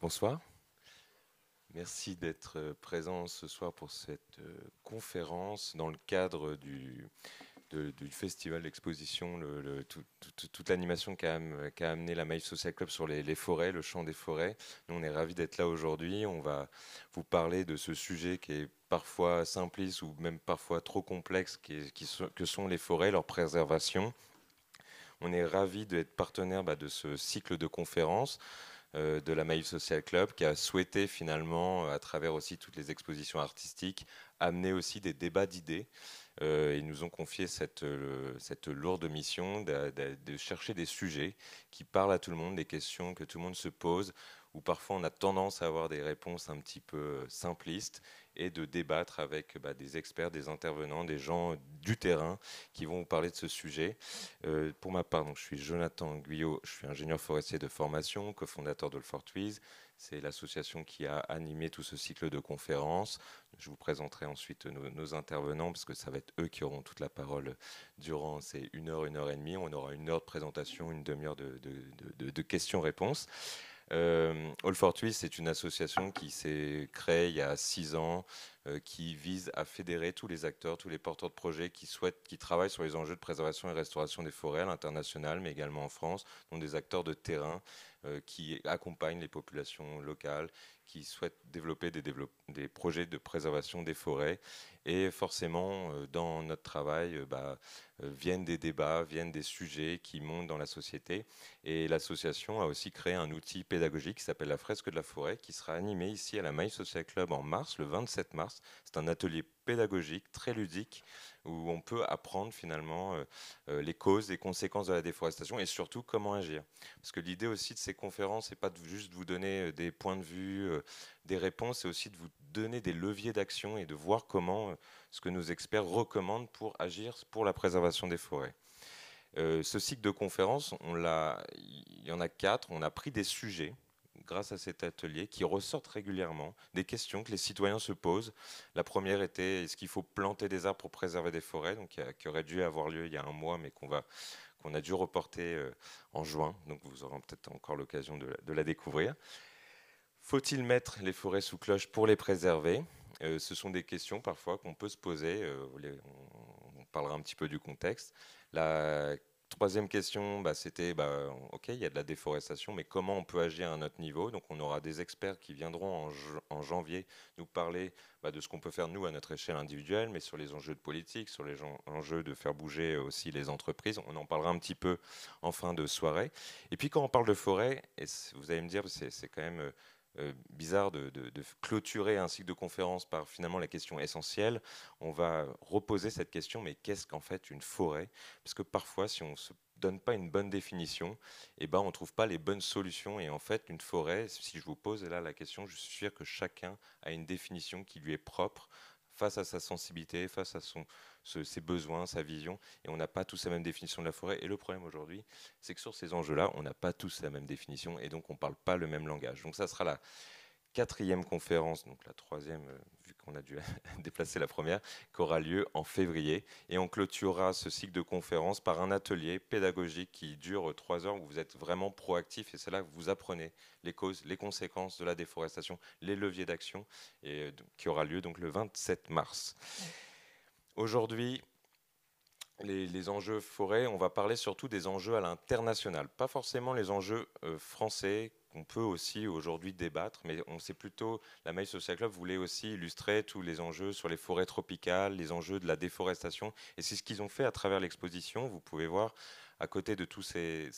Bonsoir, merci d'être présent ce soir pour cette conférence dans le cadre du festival d'exposition, toute l'animation qu'a amené la Maïf Social Club sur les forêts, le chant des forêts. Nous, on est ravis d'être là aujourd'hui. On va vous parler de ce sujet qui est parfois simpliste ou même parfois trop complexe, que sont les forêts, leur préservation. On est ravis d'être partenaire de ce cycle de conférences de la Maïf Social Club, qui a souhaité finalement, à travers aussi toutes les expositions artistiques, amener aussi des débats d'idées. Ils nous ont confié cette lourde mission de chercher des sujets qui parlent à tout le monde, des questions que tout le monde se pose, où parfois on a tendance à avoir des réponses un petit peu simplistes, et de débattre avec des experts, des intervenants, des gens du terrain qui vont vous parler de ce sujet. Pour ma part, donc, je suis Jonathan Guyot, je suis ingénieur forestier de formation, cofondateur de Fortwiz. C'est l'association qui a animé tout ce cycle de conférences. Je vous présenterai ensuite nos intervenants, parce que ça va être eux qui auront toute la parole durant ces 1 heure et demie. On aura 1 heure de présentation, une demi-heure de questions-réponses. All for Twist, c'est une association qui s'est créée il y a 6 ans, qui vise à fédérer tous les acteurs, tous les porteurs de projets qui travaillent sur les enjeux de préservation et restauration des forêts à l'international, mais également en France, donc des acteurs de terrain qui accompagnent les populations locales, qui souhaitent développer des projets de préservation des forêts. Et forcément, dans notre travail, viennent des débats, viennent des sujets qui montent dans la société. Et l'association a aussi créé un outil pédagogique qui s'appelle la fresque de la forêt, qui sera animé ici à la Maïf Social Club en mars, le 27 mars. C'est un atelier pédagogique très ludique où on peut apprendre finalement les causes, les conséquences de la déforestation et surtout comment agir. Parce que l'idée aussi de ces conférences, c'est pas juste de vous donner des points de vue, des réponses, c'est aussi de vous donner des leviers d'action et de voir comment ce que nos experts recommandent pour agir pour la préservation des forêts. Ce cycle de conférences, il y en a 4. On a pris des sujets grâce à cet atelier qui ressortent régulièrement, des questions que les citoyens se posent. La première était, est-ce qu'il faut planter des arbres pour préserver des forêts, donc qui aurait dû avoir lieu il y a un mois, mais qu'on a dû reporter en juin. Donc vous aurez peut-être encore l'occasion de la découvrir. Faut-il mettre les forêts sous cloche pour les préserver? Ce sont des questions parfois qu'on peut se poser. On parlera un petit peu du contexte. La troisième question, c'était, ok, il y a de la déforestation, mais comment on peut agir à notre niveau? Donc on aura des experts qui viendront en janvier nous parler de ce qu'on peut faire nous à notre échelle individuelle, mais sur les enjeux de politique, sur les enjeux de faire bouger aussi les entreprises. On en parlera un petit peu en fin de soirée. Et puis quand on parle de forêt, et vous allez me dire, c'est quand même bizarre de clôturer un cycle de conférence par finalement la question essentielle. On va reposer cette question, mais qu'est-ce qu'en fait une forêt? Parce que parfois, si on ne se donne pas une bonne définition, on ne trouve pas les bonnes solutions. Et en fait, une forêt, si je vous pose là la question, je suis sûr que chacun a une définition qui lui est propre face à sa sensibilité, face à ses besoins, sa vision, et on n'a pas tous la même définition de la forêt. Et le problème aujourd'hui, c'est que sur ces enjeux-là, on n'a pas tous la même définition, et donc on ne parle pas le même langage. Donc ça sera la quatrième conférence, donc la troisième, vu qu'on a dû déplacer la première, qui aura lieu en février. Et on clôturera ce cycle de conférences par un atelier pédagogique qui dure 3 heures, où vous êtes vraiment proactif, et c'est là que vous apprenez les causes, les conséquences de la déforestation, les leviers d'action, et qui aura lieu donc le 27 mars. Aujourd'hui, les enjeux forêts, on va parler surtout des enjeux à l'international, pas forcément les enjeux français qu'on peut aussi aujourd'hui débattre, mais on sait plutôt, la Maïf Social Club voulait aussi illustrer tous les enjeux sur les forêts tropicales, les enjeux de la déforestation, et c'est ce qu'ils ont fait à travers l'exposition. Vous pouvez voir à côté de tous ces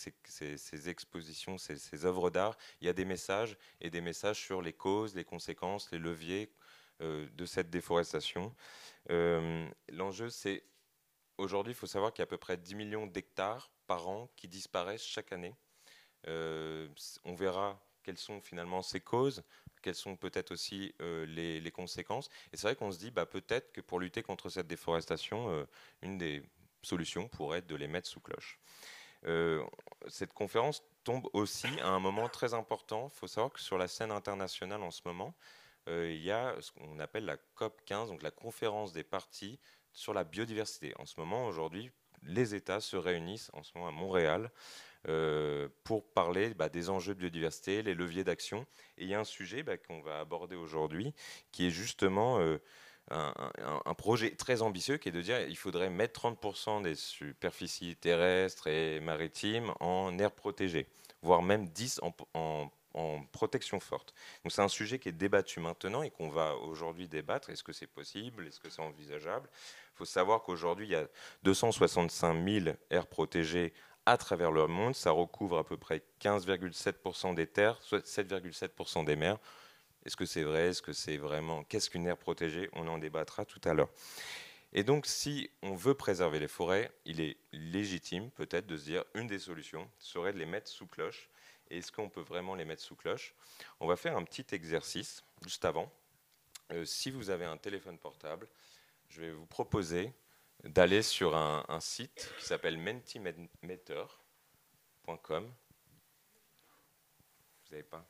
expositions, ces œuvres d'art, il y a des messages, et des messages sur les causes, les conséquences, les leviers de cette déforestation. L'enjeu, c'est aujourd'hui, il faut savoir qu'il y a à peu près 10 millions d'hectares par an qui disparaissent chaque année. On verra quelles sont finalement ces causes, quelles sont peut-être aussi les conséquences. Et c'est vrai qu'on se dit peut-être que pour lutter contre cette déforestation, une des solutions pourrait être de les mettre sous cloche. Cette conférence tombe aussi à un moment très important. Il faut savoir que sur la scène internationale en ce moment, il y a ce qu'on appelle la COP 15, donc la conférence des parties sur la biodiversité. En ce moment, aujourd'hui, les États se réunissent en ce moment à Montréal pour parler des enjeux de biodiversité, les leviers d'action. Et il y a un sujet qu'on va aborder aujourd'hui qui est justement un projet très ambitieux qui est de dire qu'il faudrait mettre 30% des superficies terrestres et maritimes en aires protégées, voire même 10 en protection forte. Donc c'est un sujet qui est débattu maintenant et qu'on va aujourd'hui débattre. Est-ce que c'est possible? Est-ce que c'est envisageable? Il faut savoir qu'aujourd'hui, il y a 265 000 aires protégées à travers le monde. Ça recouvre à peu près 15,7% des terres, soit 7,7% des mers. Est-ce que c'est vrai? Est-ce que c'est vraiment? Qu'est-ce qu'une aire protégée? On en débattra tout à l'heure. Et donc, si on veut préserver les forêts, il est légitime peut-être de se dire une des solutions serait de les mettre sous cloche. Et est-ce qu'on peut vraiment les mettre sous cloche? On va faire un petit exercice juste avant. Si vous avez un téléphone portable, je vais vous proposer d'aller sur un site qui s'appelle mentimeter.com. Vous n'avez pas?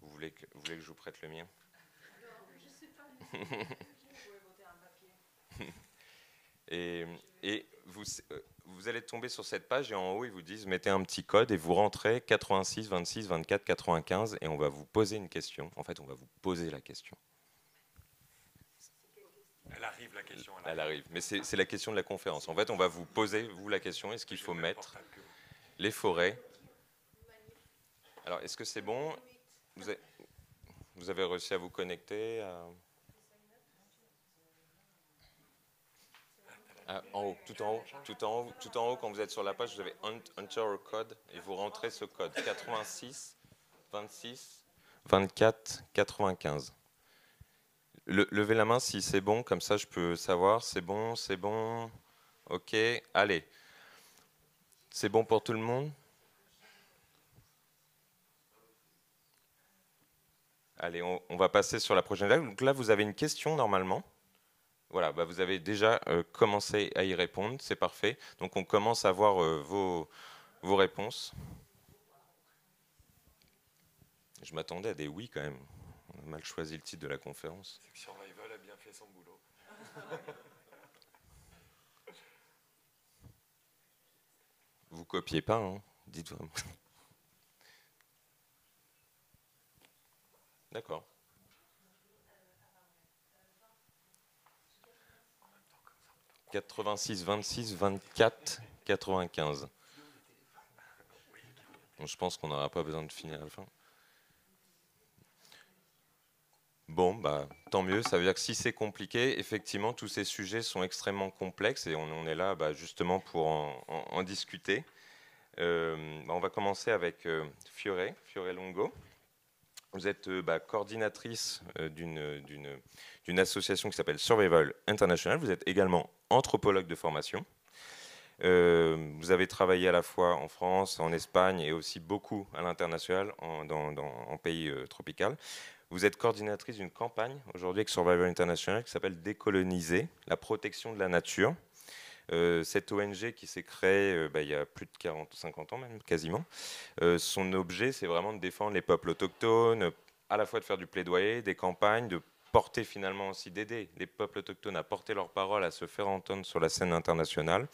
Vous voulez que je vous prête le mien? Non, je ne sais pas. Vous pouvez voter un papier. Et vous allez tomber sur cette page et en haut, ils vous disent mettez un petit code et vous rentrez 86 26 24 95 et on va vous poser une question. En fait, on va vous poser la question. Elle arrive, la question. Elle arrive. Mais c'est la question de la conférence. En fait, on va vous poser, vous, la question est-ce qu'il faut mettre les forêts? Alors, est-ce que c'est bon? Vous avez réussi à vous connecter en haut, tout en haut, quand vous êtes sur la page, vous avez Enter a code et vous rentrez ce code 86 26 24 95. Levez la main si c'est bon, comme ça je peux savoir. C'est bon. Ok, allez. C'est bon pour tout le monde? Allez, on va passer sur la prochaine slide. Donc là, vous avez une question normalement. Voilà, vous avez déjà commencé à y répondre, c'est parfait. Donc on commence à voir vos réponses. Je m'attendais à des oui quand même. On a mal choisi le titre de la conférence. C'est que Survival a bien fait son boulot. Vous copiez pas, hein? Dites-vous. D'accord. « 86 26 24 95 ». Je pense qu'on n'aura pas besoin de finir à la fin. Bon, tant mieux. Ça veut dire que si c'est compliqué, effectivement, tous ces sujets sont extrêmement complexes et on est là justement pour en discuter. On va commencer avec Fiore Longo. Vous êtes coordinatrice d'une association qui s'appelle Survival International. Vous êtes également anthropologue de formation. Vous avez travaillé à la fois en France, en Espagne et aussi beaucoup à l'international en pays tropical. Vous êtes coordinatrice d'une campagne aujourd'hui avec Survival International qui s'appelle Décoloniser, la protection de la nature. Cette ONG qui s'est créée il y a plus de 50 ans même, quasiment. Son objet, c'est vraiment de défendre les peuples autochtones, à la fois de faire du plaidoyer, des campagnes, de porter finalement aussi, d'aider les peuples autochtones à porter leur parole, à se faire entendre sur la scène internationale.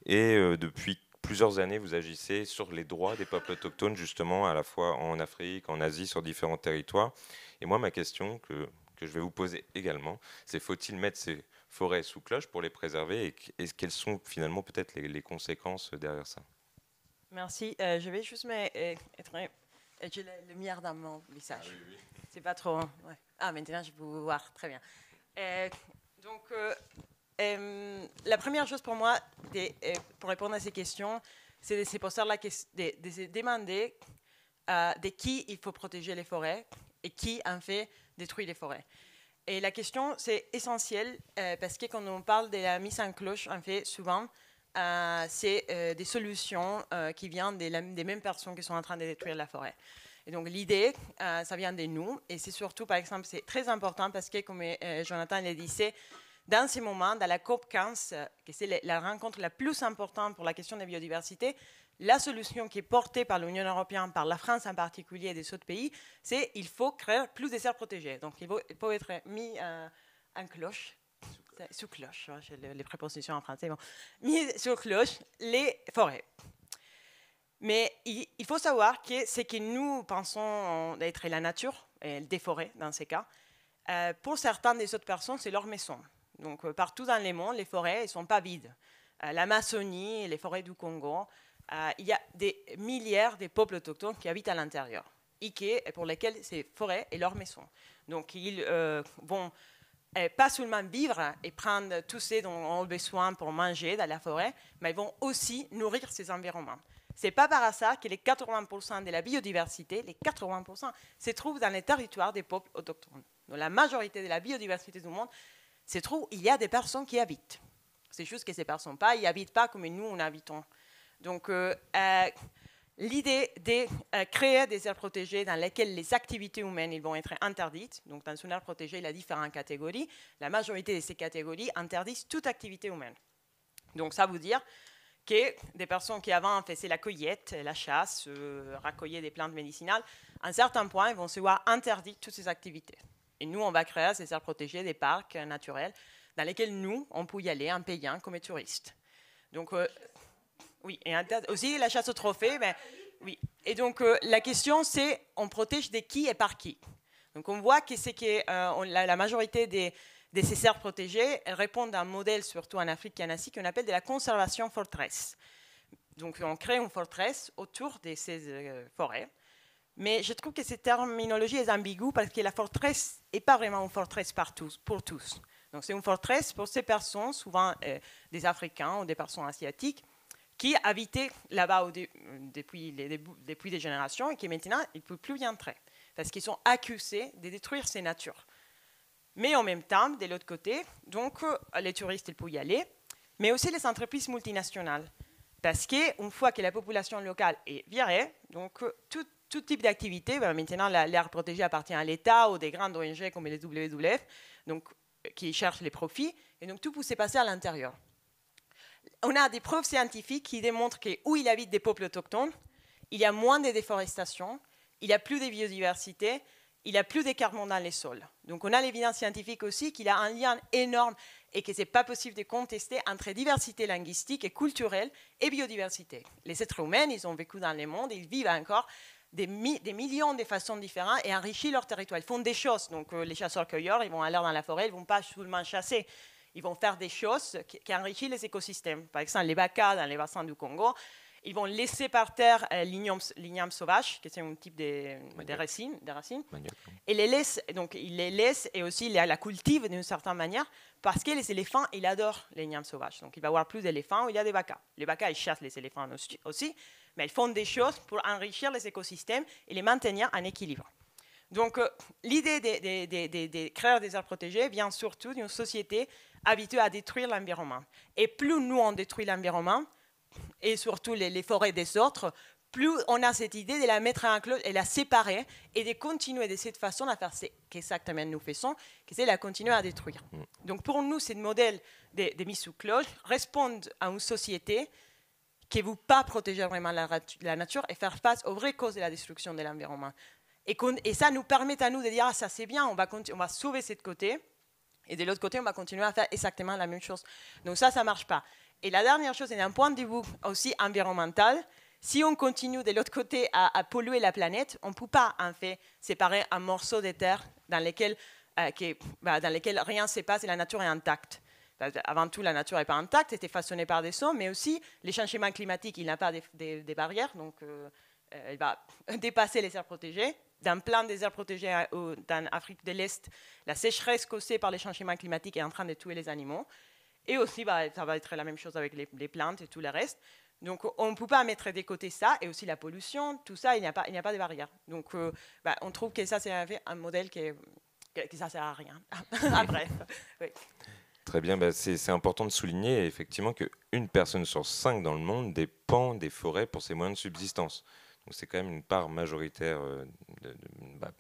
Et depuis plusieurs années, vous agissez sur les droits des peuples autochtones, justement, à la fois en Afrique, en Asie, sur différents territoires. Et moi, ma question que je vais vous poser également, c'est faut-il mettre ces forêts sous cloche pour les préserver et quelles sont finalement peut-être les conséquences derrière ça? Merci. Je vais juste être... J'ai la lumière dans mon visage. Ah, oui. C'est pas trop... Ouais. Ah, maintenant, je peux vous voir. Très bien. La première chose pour moi, pour répondre à ces questions, c'est de se poser de se demander de qui il faut protéger les forêts et qui, en fait, détruit les forêts. Et la question, c'est essentiel parce que quand on parle de la mise en cloche, en fait, souvent, c'est des solutions qui viennent des mêmes personnes qui sont en train de détruire la forêt. Et donc l'idée, ça vient de nous. Et c'est surtout, par exemple, c'est très important parce que, comme Jonathan le disait, dans ces moments, dans la COP 15, qui c'est la rencontre la plus importante pour la question de la biodiversité, la solution qui est portée par l'Union européenne, par la France en particulier et des autres pays, c'est qu'il faut créer plus de serres protégées. Donc il faut être mis en cloche. Sous cloche, j'ai les prépositions en français. Bon. Mis sur cloche les forêts. Mais il faut savoir que ce que nous pensons être la nature, et des forêts dans ces cas, pour certaines des autres personnes, c'est leur maison. Donc partout dans le monde, les forêts ne sont pas vides. L'Amazonie, les forêts du Congo, il y a des milliards de peuples autochtones qui habitent à l'intérieur et pour lesquels ces forêts est leur maison. Donc ils vont pas seulement vivre et prendre tout ce dont on a besoin pour manger dans la forêt, mais ils vont aussi nourrir ces environnements. Ce n'est pas par hasard que les 80% de la biodiversité, les 80%, se trouvent dans les territoires des peuples autochtones. Donc la majorité de la biodiversité du monde se trouve, il y a des personnes qui y habitent. C'est juste que ces personnes n'y habitent pas comme nous, on habitons. Donc, l'idée de créer des aires protégées dans lesquelles les activités humaines ils vont être interdites. Donc, dans une aire protégée, il y a différentes catégories. La majorité de ces catégories interdisent toute activité humaine. Donc, ça veut dire que des personnes qui avant faisaient la cueillette, la chasse, recueillaient des plantes médicinales, à un certain point, ils vont se voir interdire toutes ces activités. Et nous, on va créer ces aires protégées, des parcs naturels, dans lesquels nous, on peut y aller en payant comme touristes. Donc, oui, et aussi la chasse au trophée, ben, oui. Et donc, la question, c'est, on protège de qui et par qui. Donc, on voit que c'est que la majorité de ces aires protégées répondent à un modèle, surtout en Afrique et en Asie, qu'on appelle de la conservation forteresse. Donc, on crée une forteresse autour de ces forêts. Mais je trouve que cette terminologie est ambiguë parce que la forteresse n'est pas vraiment une forteresse pour tous. Donc, c'est une forteresse pour ces personnes, souvent des Africains ou des personnes asiatiques, qui habitaient là-bas depuis des générations et qui maintenant, ils ne peuvent plus y entrer parce qu'ils sont accusés de détruire ces natures. Mais en même temps, de l'autre côté, donc, les touristes ils peuvent y aller, mais aussi les entreprises multinationales. Parce qu'une fois que la population locale est virée, donc tout type d'activité, ben maintenant l'aire protégée appartient à l'État ou des grandes ONG comme les WWF, donc, qui cherchent les profits, et donc tout peut se passer à l'intérieur. On a des preuves scientifiques qui démontrent qu'où il habite des peuples autochtones, il y a moins de déforestation, il y a plus de biodiversité, il y a plus de carbone dans les sols. Donc on a l'évidence scientifique aussi qu'il y a un lien énorme et que ce n'est pas possible de contester entre diversité linguistique et culturelle et biodiversité. Les êtres humains, ils ont vécu dans le monde, ils vivent encore des millions de façons différentes et enrichissent leur territoire. Ils font des choses. Donc les chasseurs-cueilleurs, ils vont aller dans la forêt, ils ne vont pas seulement chasser. Ils vont faire des choses qui enrichissent les écosystèmes. Par exemple, les bacas dans les bassins du Congo, ils vont laisser par terre l'igname sauvage, qui est un type de racines. Et ils les laissent et aussi ils la cultivent d'une certaine manière parce que les éléphants, ils adorent l'igname sauvage. Donc il va y avoir plus d'éléphants où il y a des bacas. Les bacas, ils chassent les éléphants aussi, mais ils font des choses pour enrichir les écosystèmes et les maintenir en équilibre. Donc l'idée de créer des aires protégées vient surtout d'une société habituée à détruire l'environnement. Et plus nous, on détruit l'environnement, et surtout les forêts des autres, plus on a cette idée de la mettre en cloche et la séparer et de continuer de cette façon à faire ce qu'exactement nous faisons, que c'est la continuer à détruire. Donc pour nous, ce modèle de mise sous cloche répond à une société qui ne veut pas protéger vraiment la nature et faire face aux vraies causes de la destruction de l'environnement. Et ça nous permet à nous de dire, ah, ça c'est bien, on va sauver cette côté, et de l'autre côté, on va continuer à faire exactement la même chose. Donc ça ne marche pas. Et la dernière chose, c'est d'un point de vue aussi environnemental, si on continue de l'autre côté à polluer la planète, on ne peut pas en fait séparer un morceau de terre dans lequel rien ne se passe et la nature est intacte. Avant tout, la nature n'est pas intacte, c'était façonné par des hommes, mais aussi les changements climatiques, il n'a pas de barrières, donc il va dépasser les aires protégées. Dans plein des aires protégées dans l'Afrique de l'Est, la sécheresse causée par les changements climatiques est en train de tuer les animaux. Et aussi, ça va être la même chose avec les plantes et tout le reste. Donc, on ne peut pas mettre de côté ça, et aussi la pollution, tout ça, il n'y a pas de barrière. Donc, on trouve que ça, c'est un modèle que ça ne sert à rien. Bref. Oui. Très bien, c'est important de souligner effectivement qu'une personne sur 5 dans le monde dépend des forêts pour ses moyens de subsistance. Donc c'est quand même une part majoritaire,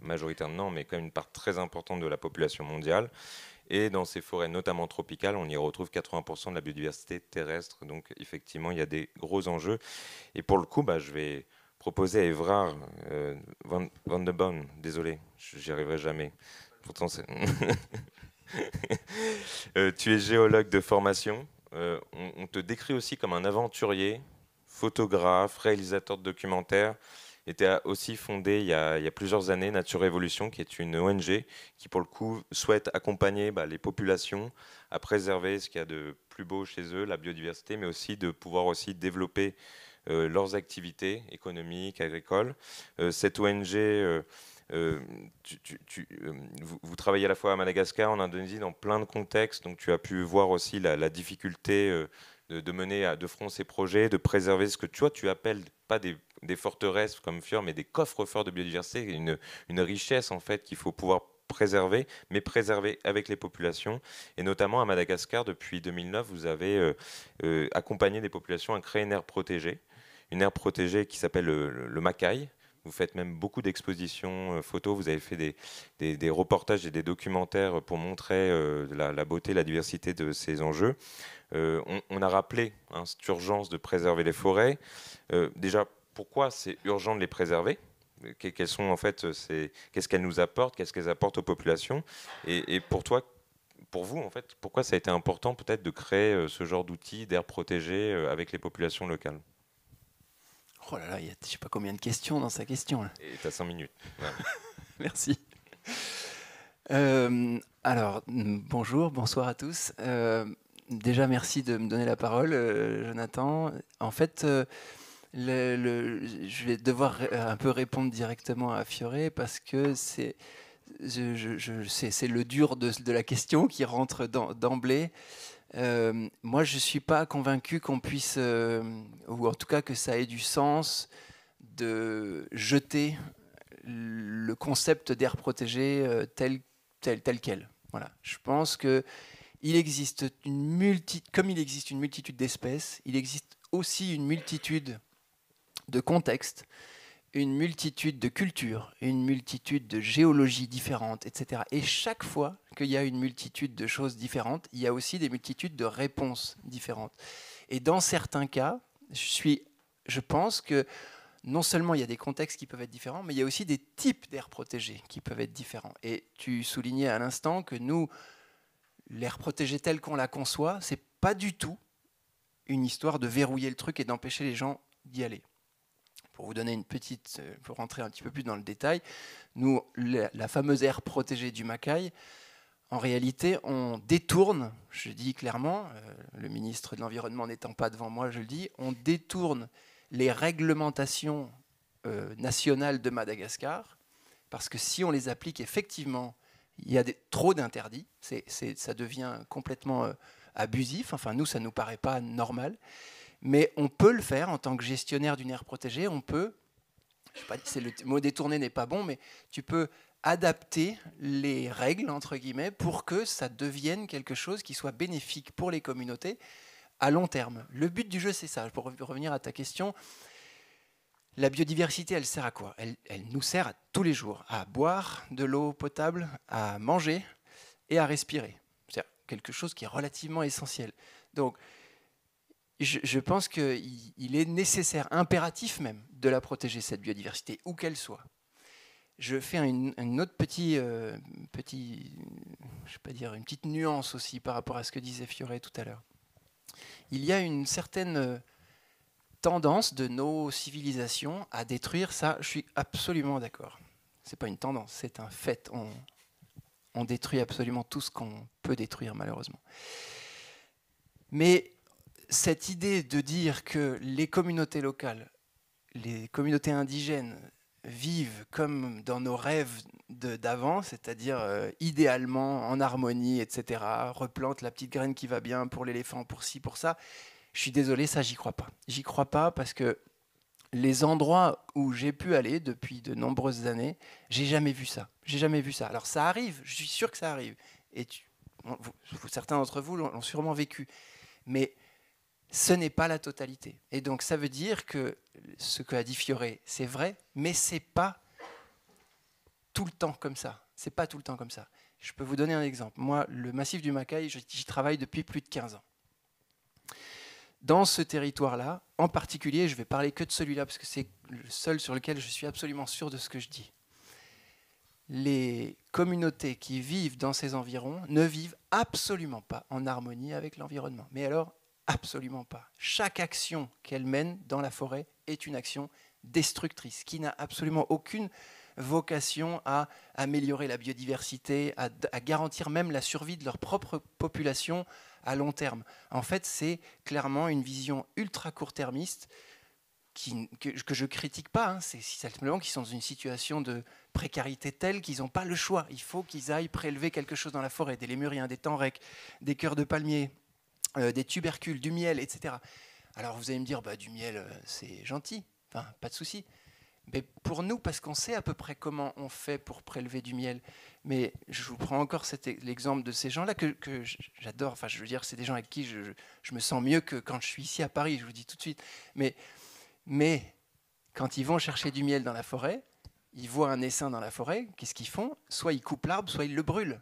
majoritaire non, mais quand même une part très importante de la population mondiale. Et dans ces forêts, notamment tropicales, on y retrouve 80% de la biodiversité terrestre. Donc effectivement, il y a des gros enjeux. Et pour le coup, je vais proposer à Évrard van de Bonn, désolé, j'y arriverai jamais. Pourtant, c'est... tu es géologue de formation. On te décrit aussi comme un aventurier photographe, réalisateur de documentaires, et tu as aussi fondé il y a plusieurs années Nature Révolution, qui est une ONG qui, pour le coup, souhaite accompagner les populations à préserver ce qu'il y a de plus beau chez eux, la biodiversité, mais aussi de pouvoir aussi développer leurs activités économiques, agricoles. Cette ONG, vous travaillez à la fois à Madagascar, en Indonésie, dans plein de contextes, donc tu as pu voir aussi la difficulté de mener de front ces projets, de préserver ce que tu appelles pas des forteresses comme Fior, mais des coffres-forts de biodiversité, une richesse en fait qu'il faut pouvoir préserver, mais préserver avec les populations. Et notamment à Madagascar, depuis 2009, vous avez accompagné des populations à créer une aire protégée qui s'appelle le Macaï. Vous faites même beaucoup d'expositions photos, vous avez fait des reportages et des documentaires pour montrer la beauté, la diversité de ces enjeux. On a rappelé cette urgence de préserver les forêts. Déjà, pourquoi c'est urgent de les préserver ? Quelles sont en fait, qu'est-ce qu'elles nous apportent, qu'est-ce qu'elles apportent aux populations ? Et pour toi, pour vous, en fait, pourquoi ça a été important peut-être de créer ce genre d'outils d'air protégé avec les populations locales ? Oh là là, il y a je ne sais pas combien de questions dans sa question. Là. Et tu as 5 minutes. Ouais. Merci. Alors, bonjour, bonsoir à tous. Déjà, merci de me donner la parole, Jonathan. En fait, je vais devoir un peu répondre directement à Fioré parce que c'est le dur de la question qui rentre d'emblée. Moi, je ne suis pas convaincu qu'on puisse, ou en tout cas que ça ait du sens de jeter le concept d'air protégé tel quel. Voilà. Je pense que il existe comme il existe une multitude d'espèces, il existe aussi une multitude de contextes, une multitude de cultures, une multitude de géologies différentes, etc. Et chaque fois qu'il y a une multitude de choses différentes, il y a aussi des multitudes de réponses différentes. Et dans certains cas, je pense que non seulement il y a des contextes qui peuvent être différents, mais il y a aussi des types d'aires protégées qui peuvent être différents. Et tu soulignais à l'instant que nous, l'aire protégée tel qu'on la conçoit, c'est pas du tout une histoire de verrouiller le truc et d'empêcher les gens d'y aller. Pour vous donner pour rentrer un petit peu plus dans le détail, nous, la fameuse aire protégée du Macaï, en réalité, on détourne, je dis clairement, le ministre de l'Environnement n'étant pas devant moi, je le dis, on détourne les réglementations nationales de Madagascar, parce que si on les applique effectivement, il y a trop d'interdits, ça devient complètement abusif, enfin nous, ça ne nous paraît pas normal, mais on peut le faire en tant que gestionnaire d'une aire protégée, on peut, le mot détourné n'est pas bon, mais tu peux adapter les règles, entre guillemets, pour que ça devienne quelque chose qui soit bénéfique pour les communautés à long terme. Le but du jeu, c'est ça. Pour revenir à ta question, la biodiversité, elle sert à quoi ? Elle nous sert à tous les jours à boire de l'eau potable, à manger et à respirer. C'est quelque chose qui est relativement essentiel. Donc, je pense qu'il est nécessaire, impératif même, de la protéger, cette biodiversité, où qu'elle soit. Je fais une autre je vais pas dire une petite nuance aussi par rapport à ce que disait Fioré tout à l'heure. Il y a une certaine tendance de nos civilisations à détruire ça. Je suis absolument d'accord. C'est pas une tendance, c'est un fait. On détruit absolument tout ce qu'on peut détruire, malheureusement. Mais cette idée de dire que les communautés locales, les communautés indigènes vivent comme dans nos rêves d'avant, c'est-à-dire idéalement en harmonie, etc., replantent la petite graine qui va bien pour l'éléphant, pour ci, pour ça, je suis désolé, ça, j'y crois pas. J'y crois pas parce que les endroits où j'ai pu aller depuis de nombreuses années, j'ai jamais vu ça. J'ai jamais vu ça. Alors ça arrive, je suis sûr que ça arrive. Et certains d'entre vous l'ont sûrement vécu. Mais ce n'est pas la totalité. Et donc ça veut dire que ce qu'a dit Fioré, c'est vrai, mais c'est pas tout le temps comme ça. C'est pas tout le temps comme ça. Je peux vous donner un exemple. Moi, le massif du Macaï, j'y travaille depuis plus de 15 ans. Dans ce territoire-là, en particulier, je vais parler que de celui-là, parce que c'est le seul sur lequel je suis absolument sûr de ce que je dis. Les communautés qui vivent dans ces environs ne vivent absolument pas en harmonie avec l'environnement. Mais alors, Absolument pas. Chaque action qu'elle mène dans la forêt est une action destructrice, qui n'a absolument aucune vocation à améliorer la biodiversité, à garantir même la survie de leur propre population à long terme. En fait, c'est clairement une vision ultra court-termiste que je ne critique pas. Hein. C'est simplement qu'ils sont dans une situation de précarité telle qu'ils n'ont pas le choix. Il faut qu'ils aillent prélever quelque chose dans la forêt, des lémuriens, des tenrecs, des cœurs de palmier, des tubercules, du miel, etc. Alors vous allez me dire, du miel, c'est gentil, enfin, pas de souci. Mais pour nous, parce qu'on sait à peu près comment on fait pour prélever du miel, mais je vous prends encore l'exemple de ces gens-là que j'adore. Enfin, je veux dire, c'est des gens avec qui je me sens mieux que quand je suis ici à Paris, je vous dis tout de suite. Mais quand ils vont chercher du miel dans la forêt, ils voient un essaim dans la forêt, qu'est-ce qu'ils font? Soit ils coupent l'arbre, soit ils le brûlent.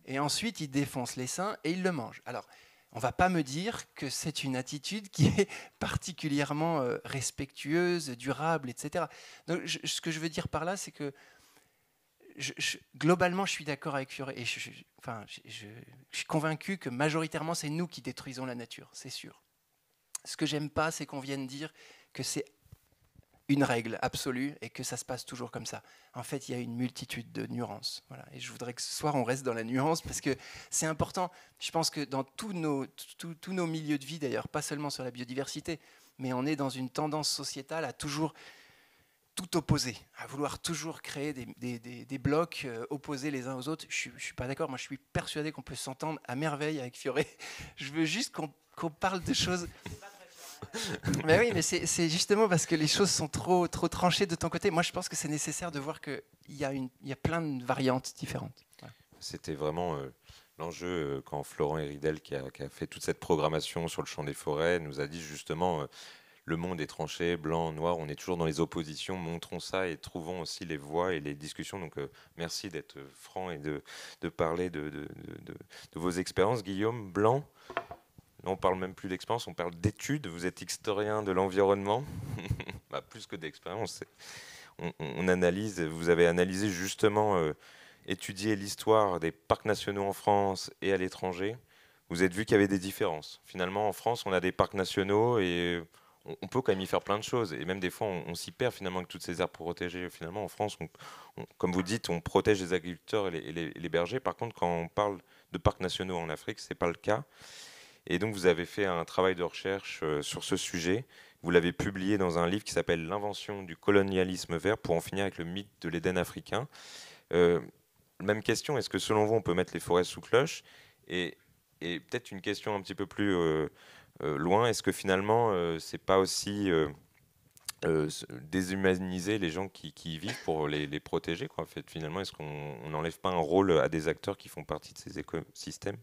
Et ensuite, ils défoncent l'essaim et ils le mangent. Alors, on ne va pas me dire que c'est une attitude qui est particulièrement respectueuse, durable, etc. Donc, ce que je veux dire par là, c'est que globalement, je suis d'accord avec Fiore et je suis convaincu que majoritairement, c'est nous qui détruisons la nature, c'est sûr. Ce que j'aime pas, c'est qu'on vienne dire que c'est une règle absolue et que ça se passe toujours comme ça. En fait, il y a une multitude de nuances. Voilà. Et je voudrais que ce soir, on reste dans la nuance parce que c'est important. Je pense que dans tous nos milieux de vie, d'ailleurs, pas seulement sur la biodiversité, mais on est dans une tendance sociétale à toujours tout opposer, à vouloir toujours créer des blocs opposés les uns aux autres. Je ne suis pas d'accord. Moi, je suis persuadé qu'on peut s'entendre à merveille avec Fiore. Je veux juste qu'on parle de choses... Mais oui, mais c'est justement parce que les choses sont trop tranchées de ton côté. Moi, je pense que c'est nécessaire de voir qu'il y a plein de variantes différentes. Voilà. C'était vraiment l'enjeu quand Florent Héridel, qui a fait toute cette programmation sur le champ des forêts, nous a dit justement le monde est tranché, blanc, noir, on est toujours dans les oppositions, montrons ça et trouvons aussi les voies et les discussions. Donc merci d'être franc et de parler de vos expériences. Guillaume Blanc, on ne parle même plus d'expérience, on parle d'études. Vous êtes historien de l'environnement, plus que d'expérience. On analyse, vous avez analysé justement, étudié l'histoire des parcs nationaux en France et à l'étranger. Vous avez vu qu'il y avait des différences. Finalement, en France, on a des parcs nationaux et on peut quand même y faire plein de choses. Et même des fois, on s'y perd finalement avec toutes ces aires protégées. Finalement, en France, comme vous dites, on protège les agriculteurs et les bergers. Par contre, quand on parle de parcs nationaux en Afrique, ce n'est pas le cas. Et donc, vous avez fait un travail de recherche sur ce sujet. Vous l'avez publié dans un livre qui s'appelle « L'invention du colonialisme vert pour en finir avec le mythe de l'Éden africain ». Même question, est-ce que selon vous, on peut mettre les forêts sous cloche? Et peut-être une question un petit peu plus loin, est-ce que finalement, c'est pas aussi déshumaniser les gens qui y vivent pour les protéger, quoi, en fait, finalement, est-ce qu'on n'enlève pas un rôle à des acteurs qui font partie de ces écosystèmes?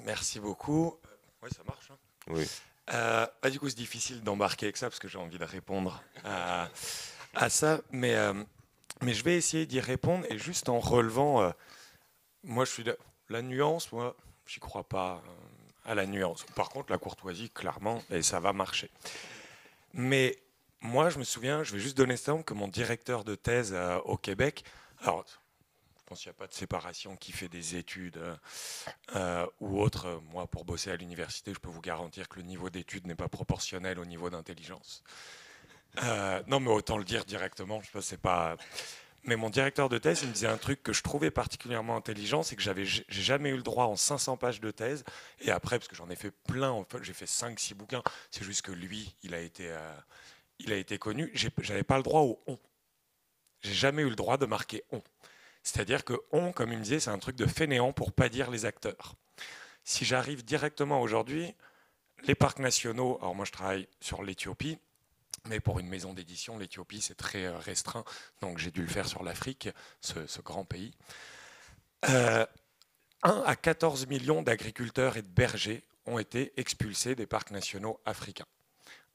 Merci beaucoup. Oui, ça marche. Hein. Oui. Du coup, c'est difficile d'embarquer avec ça parce que j'ai envie de répondre à ça. Mais je vais essayer d'y répondre et juste en relevant. Moi, je suis la nuance. Moi, j'y crois pas à la nuance. Par contre, la courtoisie, clairement, et ça va marcher. Mais moi, je me souviens, je vais juste donner cet exemple, que mon directeur de thèse au Québec. Alors, je pense qu'il n'y a pas de séparation qui fait des études ou autre. Moi, pour bosser à l'université, je peux vous garantir que le niveau d'études n'est pas proportionnel au niveau d'intelligence. Non, mais autant le dire directement. Je sais pas. Mais mon directeur de thèse, il me disait un truc que je trouvais particulièrement intelligent, c'est que j'ai jamais eu le droit en 500 pages de thèse. Et après, parce que j'en ai fait plein, en fait, j'ai fait 5-6 bouquins. C'est juste que lui, il a été connu. J'avais pas le droit au on. J'ai jamais eu le droit de marquer on. C'est-à-dire que on, comme il me disait, c'est un truc de fainéant pour pas dire les acteurs. Si j'arrive directement aujourd'hui, les parcs nationaux, alors moi je travaille sur l'Éthiopie, mais pour une maison d'édition, l'Éthiopie c'est très restreint, donc j'ai dû le faire sur l'Afrique, ce grand pays. 1 à 14 millions d'agriculteurs et de bergers ont été expulsés des parcs nationaux africains.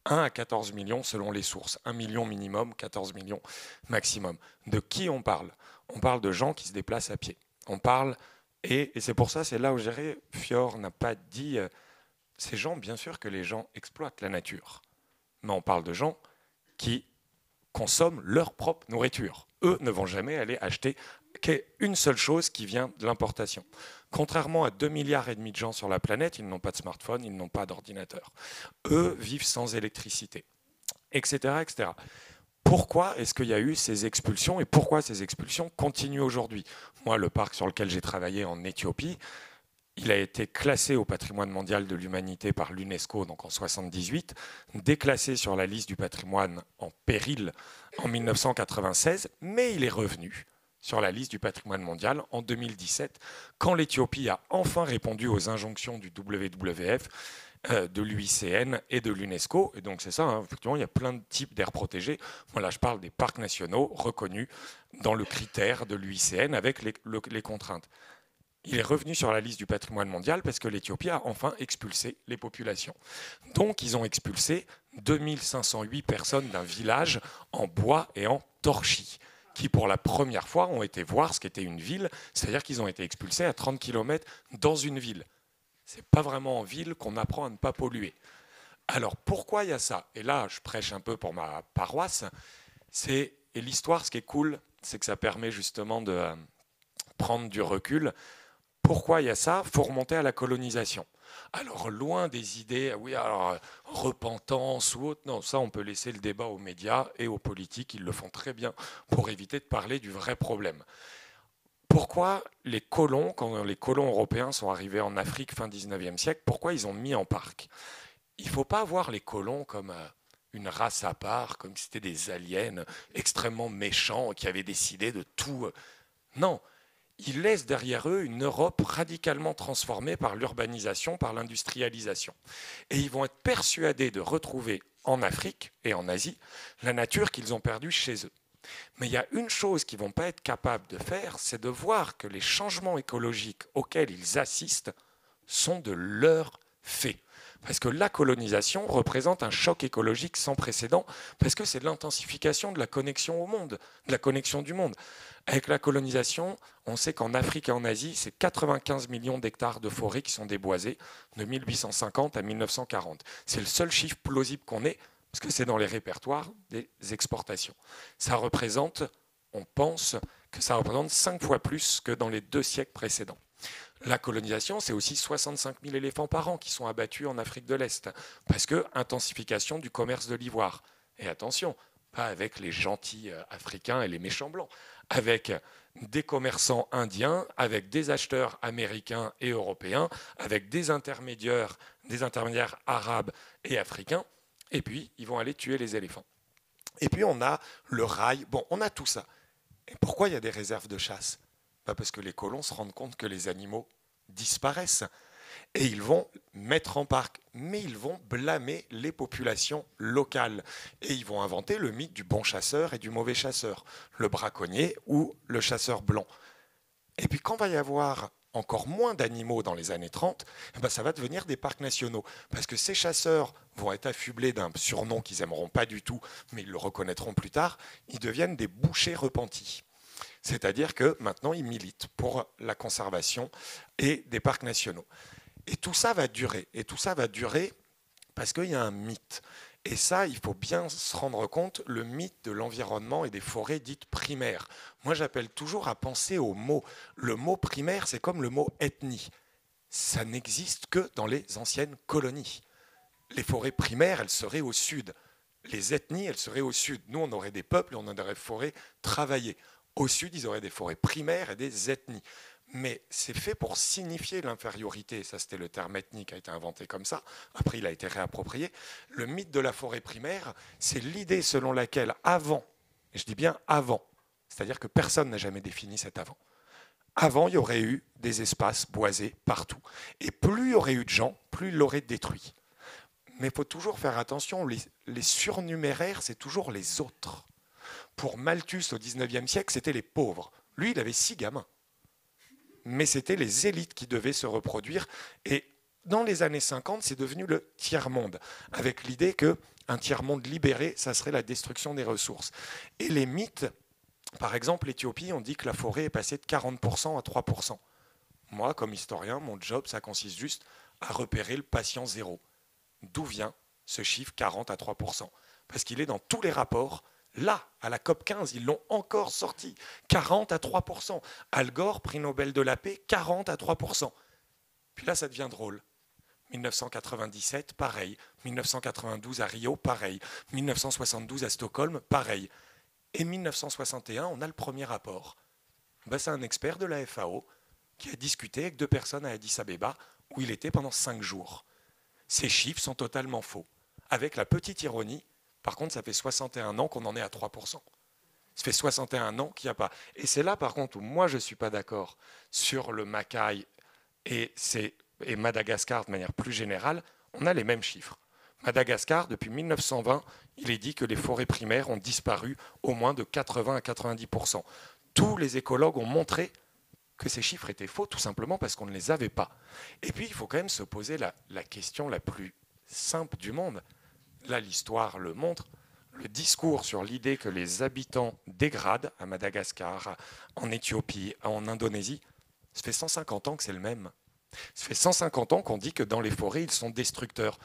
1 à 14 millions selon les sources. 1 million minimum, 14 millions maximum. De qui on parle? On parle de gens qui se déplacent à pied. On parle, et c'est pour ça, c'est là où j'irai, Fiore n'a pas dit, ces gens, bien sûr que les gens exploitent la nature, mais on parle de gens qui consomment leur propre nourriture. Eux ne vont jamais aller acheter qui est une seule chose qui vient de l'importation. Contrairement à 2,5 milliards de gens sur la planète, ils n'ont pas de smartphone, ils n'ont pas d'ordinateur. Eux vivent sans électricité, etc., etc. Pourquoi est-ce qu'il y a eu ces expulsions et pourquoi ces expulsions continuent aujourd'hui? Moi, le parc sur lequel j'ai travaillé en Éthiopie, il a été classé au patrimoine mondial de l'humanité par l'UNESCO donc en 1978, déclassé sur la liste du patrimoine en péril en 1996, mais il est revenu sur la liste du patrimoine mondial en 2017, quand l'Éthiopie a enfin répondu aux injonctions du WWF, de l'UICN et de l'UNESCO. Et donc c'est ça, hein, effectivement, il y a plein de types d'aires protégées. Voilà, je parle des parcs nationaux reconnus dans le critère de l'UICN avec les contraintes. Il est revenu sur la liste du patrimoine mondial parce que l'Éthiopie a enfin expulsé les populations. Donc ils ont expulsé 2508 personnes d'un village en bois et en torchis, qui pour la première fois ont été voir ce qu'était une ville, c'est-à-dire qu'ils ont été expulsés à 30 km dans une ville. C'est pas vraiment en ville qu'on apprend à ne pas polluer. Alors pourquoi il y a ça? Et là, je prêche un peu pour ma paroisse. Et l'histoire, ce qui est cool, c'est que ça permet justement de prendre du recul. Pourquoi il y a ça? Il faut remonter à la colonisation. Alors, loin des idées, oui, alors, repentance ou autre, non, ça, on peut laisser le débat aux médias et aux politiques, ils le font très bien pour éviter de parler du vrai problème. Pourquoi les colons, quand les colons européens sont arrivés en Afrique fin 19e siècle, pourquoi ils ont mis en parc? Il ne faut pas voir les colons comme une race à part, comme si c'était des aliens extrêmement méchants qui avaient décidé de tout. Non. Ils laissent derrière eux une Europe radicalement transformée par l'urbanisation, par l'industrialisation. Et ils vont être persuadés de retrouver en Afrique et en Asie la nature qu'ils ont perdue chez eux. Mais il y a une chose qu'ils ne vont pas être capables de faire, c'est de voir que les changements écologiques auxquels ils assistent sont de leur fait. Parce que la colonisation représente un choc écologique sans précédent, parce que c'est de l'intensification de la connexion au monde, de la connexion du monde. Avec la colonisation, on sait qu'en Afrique et en Asie, c'est 95 millions d'hectares de forêts qui sont déboisés de 1850 à 1940. C'est le seul chiffre plausible qu'on ait, parce que c'est dans les répertoires des exportations. Ça représente, on pense que ça représente 5 fois plus que dans les 2 siècles précédents. La colonisation, c'est aussi 65 000 éléphants par an qui sont abattus en Afrique de l'Est, parce que intensification du commerce de l'ivoire. Et attention, pas avec les gentils africains et les méchants blancs, avec des commerçants indiens, avec des acheteurs américains et européens, avec des intermédiaires arabes et africains, et puis ils vont aller tuer les éléphants. Et puis on a le rail, bon, on a tout ça. Et pourquoi il y a des réserves de chasse? Parce que les colons se rendent compte que les animaux disparaissent. Et ils vont mettre en parc, mais ils vont blâmer les populations locales. Et ils vont inventer le mythe du bon chasseur et du mauvais chasseur, le braconnier ou le chasseur blanc. Et puis quand il va y avoir encore moins d'animaux dans les années 30, ça va devenir des parcs nationaux. Parce que ces chasseurs vont être affublés d'un surnom qu'ils n'aimeront pas du tout, mais ils le reconnaîtront plus tard, ils deviennent des bouchers repentis. C'est-à-dire que maintenant, ils militent pour la conservation et des parcs nationaux. Et tout ça va durer. Et tout ça va durer parce qu'il y a un mythe. Et ça, il faut bien se rendre compte, le mythe de l'environnement et des forêts dites primaires. Moi, j'appelle toujours à penser au mot. Le mot primaire, c'est comme le mot ethnie. Ça n'existe que dans les anciennes colonies. Les forêts primaires, elles seraient au sud. Les ethnies, elles seraient au sud. Nous, on aurait des peuples et on aurait des forêts travaillées. Au sud, ils auraient des forêts primaires et des ethnies. Mais c'est fait pour signifier l'infériorité. Ça, c'était le terme ethnique qui a été inventé comme ça. Après, il a été réapproprié. Le mythe de la forêt primaire, c'est l'idée selon laquelle avant, et je dis bien avant, c'est-à-dire que personne n'a jamais défini cet avant. Avant, il y aurait eu des espaces boisés partout. Et plus il y aurait eu de gens, plus ils l'auraient détruit. Mais il faut toujours faire attention, les surnuméraires, c'est toujours les autres. Pour Malthus au XIXe siècle, c'était les pauvres. Lui, il avait 6 gamins. Mais c'était les élites qui devaient se reproduire. Et dans les années 50, c'est devenu le tiers-monde, avec l'idée qu'un tiers-monde libéré, ça serait la destruction des ressources. Et les mythes, par exemple, l'Éthiopie, on dit que la forêt est passée de 40% à 3%. Moi, comme historien, mon job, ça consiste juste à repérer le patient zéro. D'où vient ce chiffre 40 à 3%? Parce qu'il est dans tous les rapports Là, à la COP 15, ils l'ont encore sorti. 40 à 3%. Al Gore, prix Nobel de la paix, 40 à 3%. Puis là, ça devient drôle. 1997, pareil. 1992 à Rio, pareil. 1972 à Stockholm, pareil. Et 1961, on a le premier rapport. C'est un expert de la FAO qui a discuté avec 2 personnes à Addis Abeba où il était pendant 5 jours. Ces chiffres sont totalement faux. Avec la petite ironie, par contre, ça fait 61 ans qu'on en est à 3%. Ça fait 61 ans qu'il n'y a pas. Et c'est là, par contre, où moi, je ne suis pas d'accord sur le Macaï et Madagascar de manière plus générale. On a les mêmes chiffres. Madagascar, depuis 1920, il est dit que les forêts primaires ont disparu au moins de 80 à 90%. Tous les écologues ont montré que ces chiffres étaient faux, tout simplement parce qu'on ne les avait pas. Et puis, il faut quand même se poser la question la plus simple du monde. Là, l'histoire le montre. Le discours sur l'idée que les habitants dégradent à Madagascar, en Éthiopie, en Indonésie, ça fait 150 ans que c'est le même. Ça fait 150 ans qu'on dit que dans les forêts, ils sont destructeurs.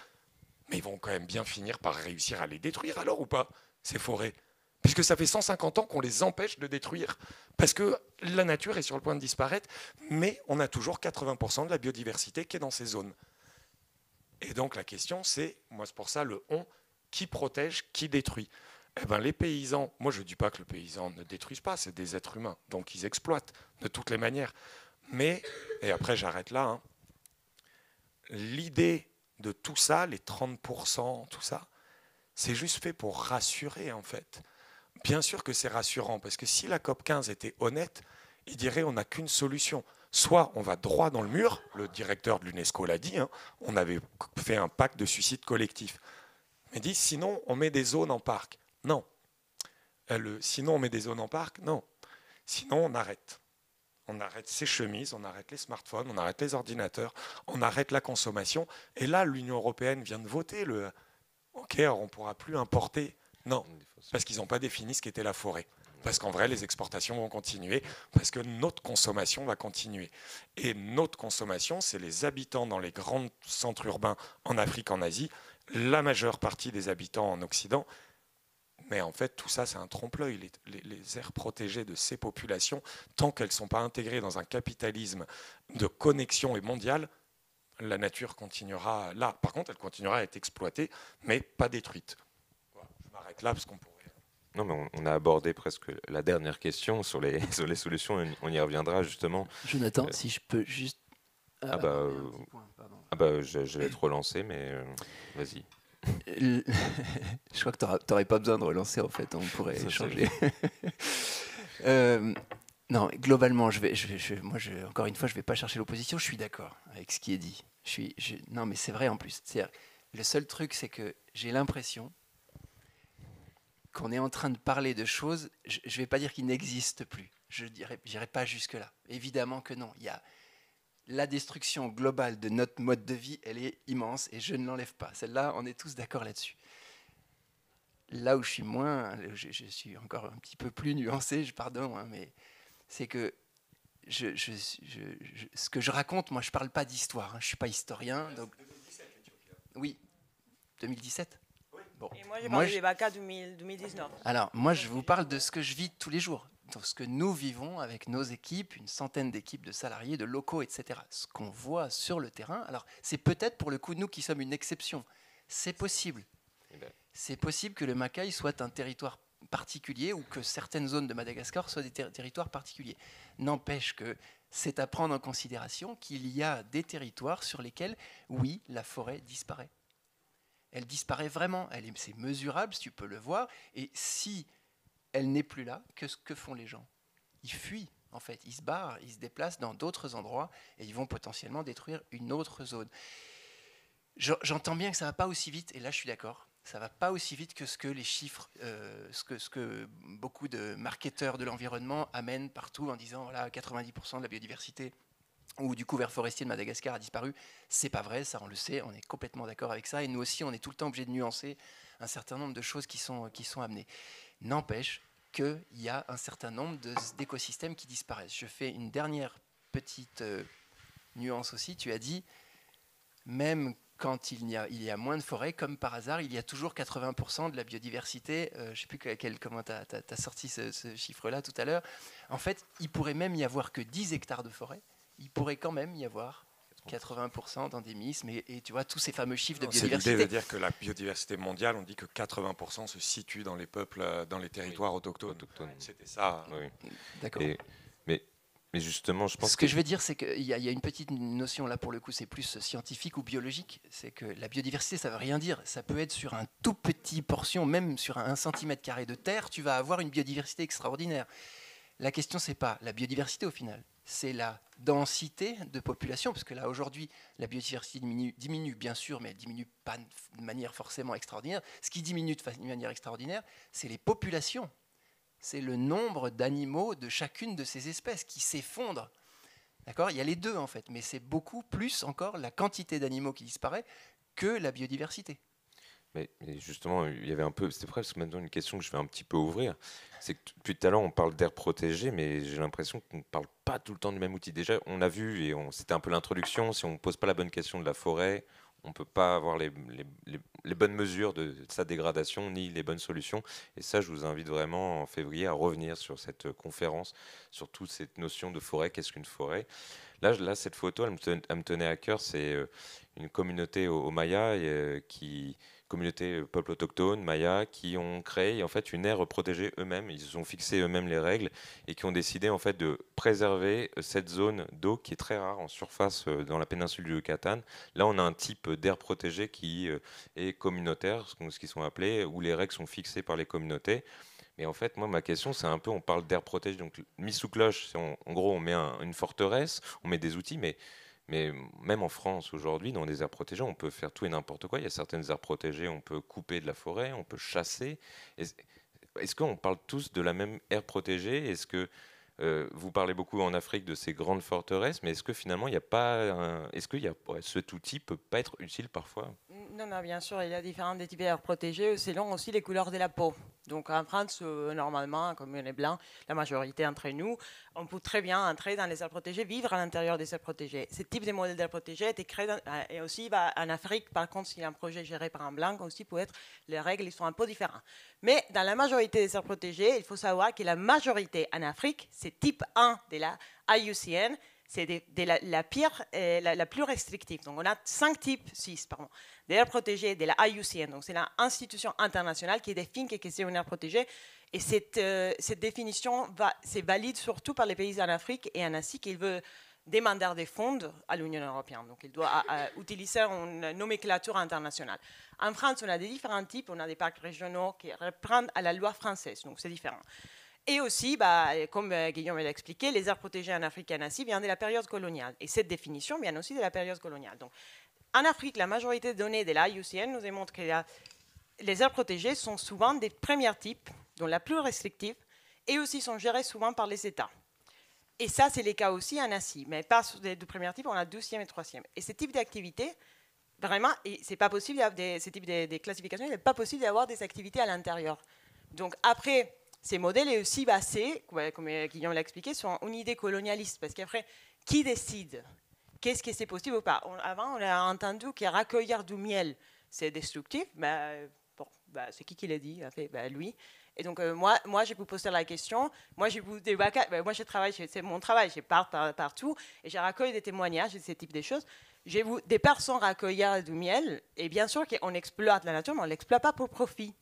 Mais ils vont quand même bien finir par réussir à les détruire alors ou pas, ces forêts? Puisque ça fait 150 ans qu'on les empêche de détruire. Parce que la nature est sur le point de disparaître, mais on a toujours 80% de la biodiversité qui est dans ces zones. Et donc la question c'est, moi c'est pour ça le on, qui protège, qui détruit? Eh ben, les paysans, moi je ne dis pas que les paysans ne détruisent pas, c'est des êtres humains, donc ils exploitent de toutes les manières. Mais, et après j'arrête là, hein, l'idée de tout ça, les 30%, tout ça, c'est juste fait pour rassurer en fait. Bien sûr que c'est rassurant, parce que si la COP 15 était honnête, il dirait on n'a qu'une solution. Soit on va droit dans le mur, le directeur de l'UNESCO l'a dit, hein, on avait fait un pacte de suicide collectif. Il dit sinon on met des zones en parc. Non. Sinon on met des zones en parc. Non. Sinon on arrête. On arrête ses chemises, on arrête les smartphones, on arrête les ordinateurs, on arrête la consommation. Et là, l'Union européenne vient de voter le OK, alors on ne pourra plus importer. Non, parce qu'ils n'ont pas défini ce qu'était la forêt. Parce qu'en vrai, les exportations vont continuer, parce que notre consommation va continuer. Et notre consommation, c'est les habitants dans les grands centres urbains en Afrique, en Asie, la majeure partie des habitants en Occident. Mais en fait, tout ça, c'est un trompe-l'œil. Les aires protégées de ces populations, tant qu'elles ne sont pas intégrées dans un capitalisme de connexion et mondial, la nature continuera là. Par contre, elle continuera à être exploitée, mais pas détruite. Voilà, je m'arrête là parce qu'on pourrait... Non, mais on a abordé presque la dernière question sur les solutions. On y reviendra justement. Jonathan, si je peux juste... Je vais te relancer, mais vas-y. Je crois que tu n'aurais pas besoin de relancer, en fait. On pourrait échanger. Non, globalement, encore une fois, je ne vais pas chercher l'opposition. Je suis d'accord avec ce qui est dit. Non, mais c'est vrai en plus. Le seul truc, c'est que j'ai l'impression qu'on est en train de parler de choses, je ne vais pas dire qu'ils n'existent plus. Je n'irai pas jusque-là. Évidemment que non. Il y a la destruction globale de notre mode de vie, elle est immense et je ne l'enlève pas. Celle-là, on est tous d'accord là-dessus. Là où je suis suis encore un petit peu plus nuancé, pardon, hein, mais c'est que ce que je raconte, moi, je ne parle pas d'histoire. Hein, je ne suis pas historien. Donc... 2017, l'Éthiopie. Oui, 2017. Bon. Et moi, j'ai parlé des VACA 2019. Alors, moi, je vous parle de ce que je vis tous les jours, de ce que nous vivons avec nos équipes, une centaine d'équipes de salariés, de locaux, etc. Ce qu'on voit sur le terrain. Alors, c'est peut-être pour le coup, nous qui sommes une exception. C'est possible. C'est possible que le Macaï soit un territoire particulier ou que certaines zones de Madagascar soient des territoires particuliers. N'empêche que c'est à prendre en considération qu'il y a des territoires sur lesquels, oui, la forêt disparaît. Elle disparaît vraiment, c'est mesurable, si tu peux le voir. Et si elle n'est plus là, que font les gens? Ils fuient, en fait. Ils se barrent, ils se déplacent dans d'autres endroits et ils vont potentiellement détruire une autre zone. J'entends bien que ça ne va pas aussi vite, et là je suis d'accord. Ça ne va pas aussi vite que ce que les chiffres, ce que beaucoup de marketeurs de l'environnement amènent partout en disant voilà, 90% de la biodiversité ou du couvert forestier de Madagascar a disparu. C'est pas vrai, ça on le sait, on est complètement d'accord avec ça. Et nous aussi, on est tout le temps obligé de nuancer un certain nombre de choses qui sont amenées. N'empêche qu'il y a un certain nombre d'écosystèmes qui disparaissent. Je fais une dernière petite nuance aussi. Tu as dit, même quand il y a moins de forêts, comme par hasard, il y a toujours 80% de la biodiversité. Je ne sais plus comment tu as sorti ce chiffre-là tout à l'heure. En fait, il pourrait même y avoir que 10 hectares de forêt. Il pourrait quand même y avoir 80% d'endémisme et tu vois tous ces fameux chiffres de biodiversité. C'est l'idée de dire que la biodiversité mondiale, on dit que 80% se situe dans les peuples, dans les territoires autochtones. C'était ça. Oui. D'accord. Mais justement, je pense Ce que je veux dire, c'est qu'il y a une petite notion là, pour le coup, c'est plus scientifique ou biologique. C'est que la biodiversité, ça ne veut rien dire. Ça peut être sur un tout petit portion, même sur 1 cm² de terre, tu vas avoir une biodiversité extraordinaire. La question, c'est pas la biodiversité au final, c'est la densité de population, parce que là, aujourd'hui, la biodiversité diminue bien sûr, mais elle diminue pas de manière forcément extraordinaire. Ce qui diminue de manière extraordinaire, c'est les populations. C'est le nombre d'animaux de chacune de ces espèces qui s'effondrent. D'accord ? Il y a les deux en fait, mais c'est beaucoup plus encore la quantité d'animaux qui disparaît que la biodiversité. Mais justement, il y avait un peu, c'était presque maintenant une question que je vais un petit peu ouvrir. C'est que depuis tout à l'heure, on parle d'air protégé, mais j'ai l'impression qu'on ne parle pas tout le temps du même outil. Déjà, on a vu, et c'était un peu l'introduction, si on ne pose pas la bonne question de la forêt, on ne peut pas avoir les bonnes mesures de sa dégradation, ni les bonnes solutions. Et ça, je vous invite vraiment en février à revenir sur cette conférence, sur toute cette notion de forêt. Qu'est-ce qu'une forêt ? Là, cette photo, elle me tenait à cœur. C'est une communauté au Maya communauté peuple autochtone, Maya, qui ont créé en fait une aire protégée eux-mêmes. Ils se sont fixés eux-mêmes les règles et qui ont décidé en fait de préserver cette zone d'eau qui est très rare en surface dans la péninsule du Yucatan. Là, on a un type d'aire protégée qui est communautaire, ce qu'ils sont appelés, où les règles sont fixées par les communautés. Mais en fait, moi, ma question, c'est un peu, on parle d'aire protégée, donc mis sous cloche, en gros, on met une forteresse, on met des outils, mais même en France aujourd'hui, dans des aires protégées, on peut faire tout et n'importe quoi. Il y a certaines aires protégées, on peut couper de la forêt, on peut chasser. Est-ce qu'on parle tous de la même aire protégée ? Est-ce que vous parlez beaucoup en Afrique de ces grandes forteresses, mais est-ce que finalement, il n'y a pas cet outil peut pas être utile parfois ? Non, bien sûr, il y a différents types d'aires protégées selon aussi les couleurs de la peau. Donc en France, normalement, comme on est blanc, la majorité d'entre nous, on peut très bien entrer dans les aires protégées, vivre à l'intérieur des aires protégées. Ce type de modèle d'aires protégées a été créé et aussi en Afrique, par contre, s'il y a un projet géré par un blanc, aussi peut être, les règles sont un peu différentes. Mais dans la majorité des aires protégées, il faut savoir que la majorité en Afrique, c'est type 1 de la IUCN, c'est la plus restrictive. Donc on a 6 d'aires protégées de la IUCN. Donc c'est l'institution internationale qui définit que c'est une aire protégée. Et cette définition, c'est valide surtout par les pays en Afrique et en Asie qui veulent demander des fonds à l'Union européenne. Donc il doit utiliser une nomenclature internationale. En France, on a des différents types. On a des parcs régionaux qui reprennent à la loi française. Donc c'est différent. Et aussi, comme Guillaume l'a expliqué, les aires protégées en Afrique et en Asie viennent de la période coloniale. Et cette définition vient aussi de la période coloniale. Donc, en Afrique, la majorité des données de la IUCN nous démontrent que les aires protégées sont souvent des premiers types, dont la plus restrictive, et aussi sont gérées souvent par les États. Et ça, c'est le cas aussi en Asie. Mais pas du premier type, on a 12e et 3e. Et ce type d'activité, vraiment, c'est pas possible, ce type de classification, il n'est pas possible d'avoir des activités à l'intérieur. Donc, après, ces modèles est aussi basés, comme Guillaume l'a expliqué, sur une idée colonialiste. Parce qu'après, qui décide ? Qu'est-ce que c'est possible ou pas ? Avant, on a entendu que recueillir du miel, c'est destructif. C'est qui l'a dit ? Lui. Et donc, moi, je vous pose la question. Moi, je travaille, c'est mon travail, je pars partout et je recueille des témoignages de ce type de choses. J'ai vu des personnes recueillir du miel. Et bien sûr qu'on exploite la nature, mais on ne l'exploite pas pour profit.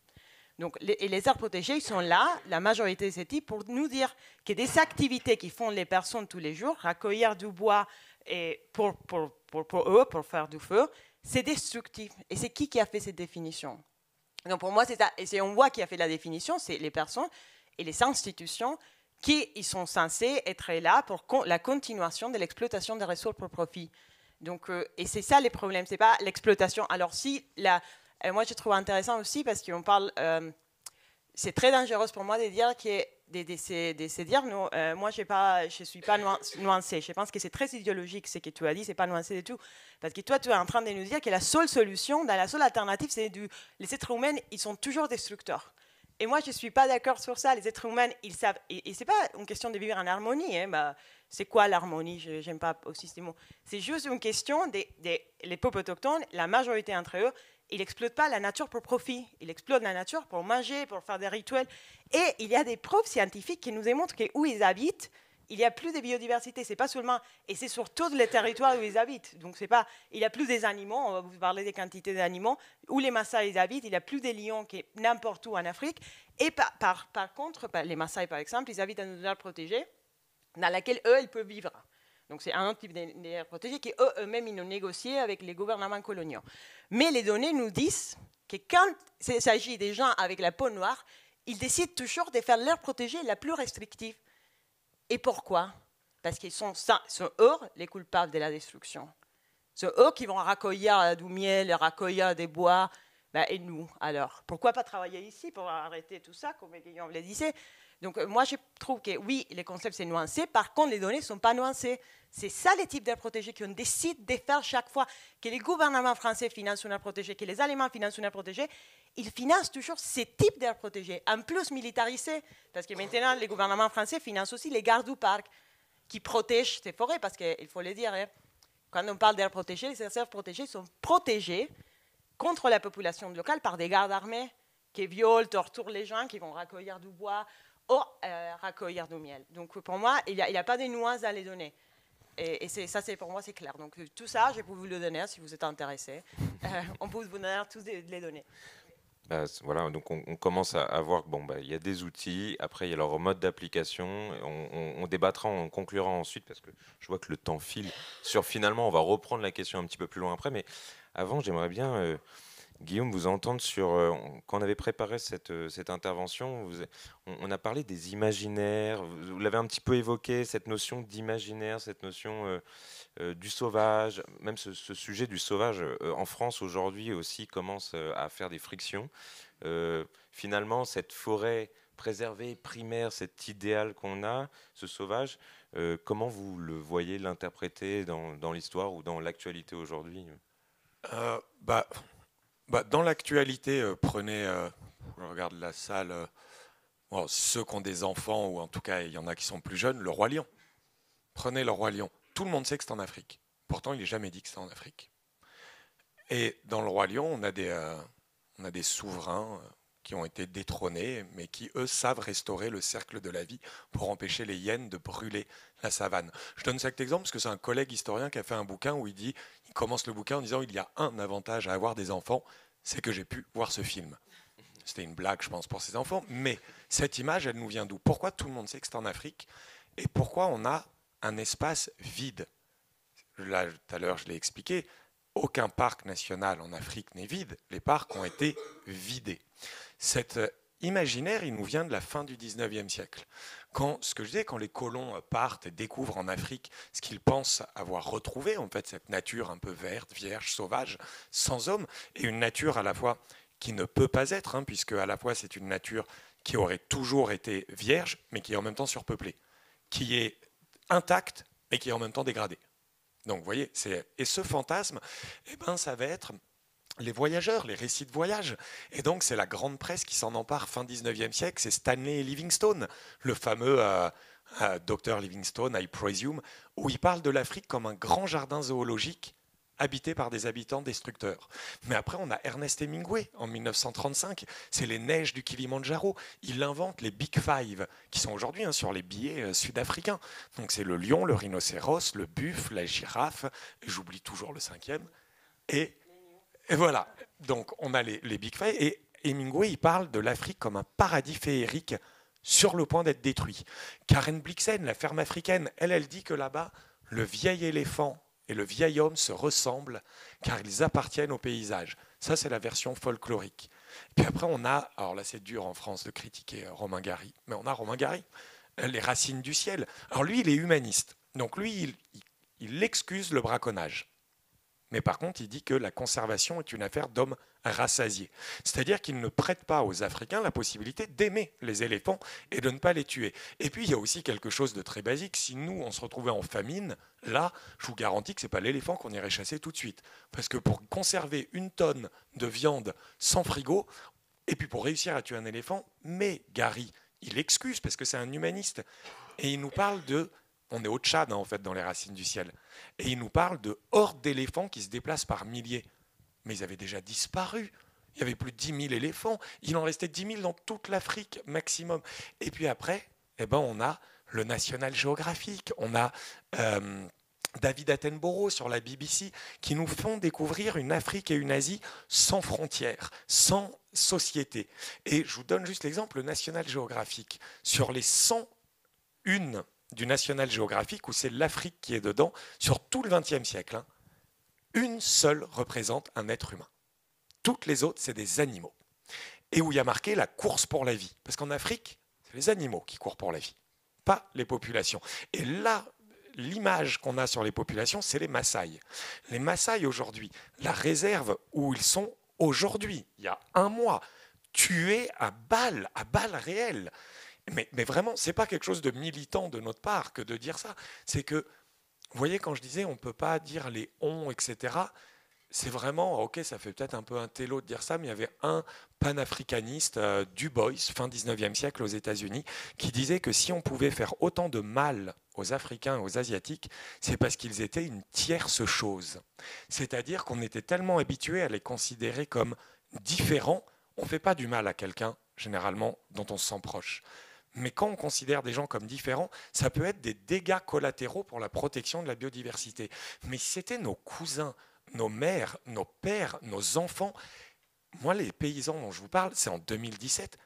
Donc, les aires protégées, ils sont là, la majorité de ces types, pour nous dire que des activités qui font les personnes tous les jours, recueillir du bois et pour eux, pour faire du feu, c'est destructif. Et c'est qui a fait cette définition ? Donc, pour moi, c'est ça. Et on voit qui a fait la définition, c'est les personnes et les institutions qui ils sont censés être là pour la continuation de l'exploitation des ressources pour profit. Donc, et c'est ça les problèmes, c'est pas l'exploitation. Alors, si moi, je trouve intéressant aussi parce qu'on parle. C'est très dangereux pour moi de dire que moi, je suis pas nuancée. Je pense que c'est très idéologique ce que tu as dit. C'est pas nuancé du tout, parce que toi, tu es en train de nous dire que la seule solution, la seule alternative, c'est les êtres humains. Ils sont toujours destructeurs. Et moi, je ne suis pas d'accord sur ça. Les êtres humains, ils savent. Et ce n'est pas une question de vivre en harmonie. Hein. Bah, c'est quoi l'harmonie? Je n'aime pas aussi ces mots. C'est juste une question les peuples autochtones, la majorité d'entre eux, ils n'exploitent pas la nature pour profit. Ils exploitent la nature pour manger, pour faire des rituels. Et il y a des preuves scientifiques qui nous démontrent que où ils habitent, il n'y a plus de biodiversité. C'est pas seulement, et c'est sur tous les territoires où ils habitent. Donc c'est pas, il n'y a plus des animaux. On va vous parler des quantités d'animaux. Où les Maasai ils habitent, il n'y a plus des lions que n'importe où en Afrique. Et par contre, les Maasai par exemple, ils habitent dans une zone protégée dans laquelle eux ils peuvent vivre. Donc c'est un autre type d'aire protégée qui eux-mêmes ils ont négocié avec les gouvernements coloniaux. Mais les données nous disent que quand il s'agit des gens avec la peau noire, ils décident toujours de faire l'aire protégée la plus restrictive. Et pourquoi? Parce qu'ils sont eux les coupables de la destruction. C'est eux qui vont recueillir du miel, recueillir des bois. Ben, et nous, alors? Pourquoi pas travailler ici pour arrêter tout ça, comme Guillaume le disait? Donc moi, je trouve que oui, les concepts, c'est nuancé. Par contre, les données ne sont pas nuancées. C'est ça les types d'aires protégées qu'on décide de faire chaque fois. Que les gouvernements français financent une aire protégée, que les Allemands financent une aire protégée, ils financent toujours ces types d'aires protégées, en plus militarisées. Parce que maintenant, les gouvernements français financent aussi les gardes du parc, qui protègent ces forêts. Parce qu'il faut le dire, hein, quand on parle d'aires protégées, les aires protégées sont protégées contre la population locale par des gardes armés qui violent, torturent les gens, qui vont recueillir du bois ou recueillir du miel. Donc pour moi, il n'y a pas de nuances à les donner. Et ça, pour moi, c'est clair. Donc tout ça, je peux vous le donner si vous êtes intéressé. On peut vous donner tous les données. Bah, voilà, donc on commence à voir qu'il y a des outils, après il y a leur mode d'application, on débattra, on conclura ensuite, parce que je vois que le temps file. Finalement, on va reprendre la question un petit peu plus loin après, mais avant, j'aimerais bien, Guillaume, vous entendre sur, quand on avait préparé cette intervention, on a parlé des imaginaires, vous l'avez un petit peu évoqué, cette notion d'imaginaire, cette notion du sauvage, même ce sujet du sauvage en France aujourd'hui aussi commence à faire des frictions. Finalement, cette forêt préservée, primaire, cet idéal qu'on a, ce sauvage, comment vous le voyez, l'interpréter dans l'histoire ou dans l'actualité aujourd'hui? Dans l'actualité, prenez, je regarde la salle, ceux qui ont des enfants, ou en tout cas il y en a qui sont plus jeunes, le Roi Lion. Prenez le Roi Lion. Tout le monde sait que c'est en Afrique. Pourtant, il n'est jamais dit que c'est en Afrique. Et dans le Roi Lion, on a des souverains qui ont été détrônés, mais qui, eux, savent restaurer le cercle de la vie pour empêcher les hyènes de brûler la savane. Je donne cet exemple parce que c'est un collègue historien qui a fait un bouquin où il commence le bouquin en disant « Il y a un avantage à avoir des enfants, c'est que j'ai pu voir ce film ». C'était une blague, je pense, pour ses enfants, mais cette image, elle nous vient d'où? Pourquoi tout le monde sait que c'est en Afrique? Et pourquoi on a un espace vide? Là, tout à l'heure, je l'ai expliqué, aucun parc national en Afrique n'est vide. Les parcs ont été vidés. Cet imaginaire, il nous vient de la fin du 19e siècle. Quand les colons partent et découvrent en Afrique ce qu'ils pensent avoir retrouvé, en fait, cette nature un peu verte, vierge, sauvage, sans homme, et une nature à la fois qui ne peut pas être, puisque à la fois c'est une nature qui aurait toujours été vierge, mais qui est en même temps surpeuplée, qui est intacte, mais qui est en même temps dégradée. Donc, vous voyez, et ce fantasme, ça va être les voyageurs, les récits de voyage. Et donc, c'est la grande presse qui s'en empare fin 19e siècle. C'est Stanley Livingstone, le fameux Dr Livingstone, I presume, où il parle de l'Afrique comme un grand jardin zoologique habité par des habitants destructeurs. Mais après, on a Ernest Hemingway en 1935. C'est les neiges du Kilimandjaro. Il invente les Big Five, qui sont aujourd'hui sur les billets sud-africains. Donc, c'est le lion, le rhinocéros, le buffle, la girafe. Et j'oublie toujours le 5e. Et voilà. Donc, on a les Big Five. Et Hemingway, il parle de l'Afrique comme un paradis féerique sur le point d'être détruit. Karen Blixen, la ferme africaine, elle dit que là-bas, le vieil éléphant et le vieil homme se ressemblent car ils appartiennent au paysage. Ça, c'est la version folklorique. Et puis après, on a, alors là, c'est dur en France de critiquer Romain Gary, mais on a Romain Gary, Les Racines du ciel. Alors lui, il est humaniste. Donc lui, il excuse le braconnage. Mais par contre, il dit que la conservation est une affaire d'hommes rassasiés. C'est-à-dire qu'il ne prête pas aux Africains la possibilité d'aimer les éléphants et de ne pas les tuer. Et puis, il y a aussi quelque chose de très basique. Si nous, on se retrouvait en famine, là, je vous garantis que ce n'est pas l'éléphant qu'on irait chasser tout de suite. Parce que pour conserver 1 tonne de viande sans frigo, Et puis pour réussir à tuer un éléphant, mais Gary, il excuse parce que c'est un humaniste. Et il nous parle de... On est au Tchad, en fait, dans les racines du ciel. Et il nous parle de hordes d'éléphants qui se déplacent par milliers. Mais ils avaient déjà disparu. Il y avait plus de 10 000 éléphants. Il en restait 10 000 dans toute l'Afrique maximum. Et puis après, on a le National Geographic. On a David Attenborough sur la BBC qui nous font découvrir une Afrique et une Asie sans frontières, sans société. Et je vous donne juste l'exemple, le National Geographic. Sur les 101 du National Geographic, où c'est l'Afrique qui est dedans, sur tout le XXe siècle, une seule représente un être humain. Toutes les autres, c'est des animaux. Et où il y a marqué la course pour la vie. Parce qu'en Afrique, c'est les animaux qui courent pour la vie, pas les populations. Et là, l'image qu'on a sur les populations, c'est les Maasai. Les Maasai aujourd'hui, la réserve où ils sont aujourd'hui, il y a un mois, tués à balles réelles. Mais vraiment, ce n'est pas quelque chose de militant de notre part que de dire ça. C'est que, vous voyez, quand je disais on ne peut pas dire les on, etc., c'est vraiment, ok, ça fait peut-être un peu un télo de dire ça, mais il y avait un panafricaniste, Du Bois, fin 19e siècle aux États-Unis, qui disait que si on pouvait faire autant de mal aux Africains et aux Asiatiques, c'est parce qu'ils étaient une tierce chose. C'est-à-dire qu'on était tellement habitués à les considérer comme différents, on ne fait pas du mal à quelqu'un, généralement, dont on se sent proche. Mais quand on considère des gens comme différents, ça peut être des dégâts collatéraux pour la protection de la biodiversité. Mais si c'était nos cousins, nos mères, nos pères, nos enfants, moi, les paysans dont je vous parle, c'est en 2017,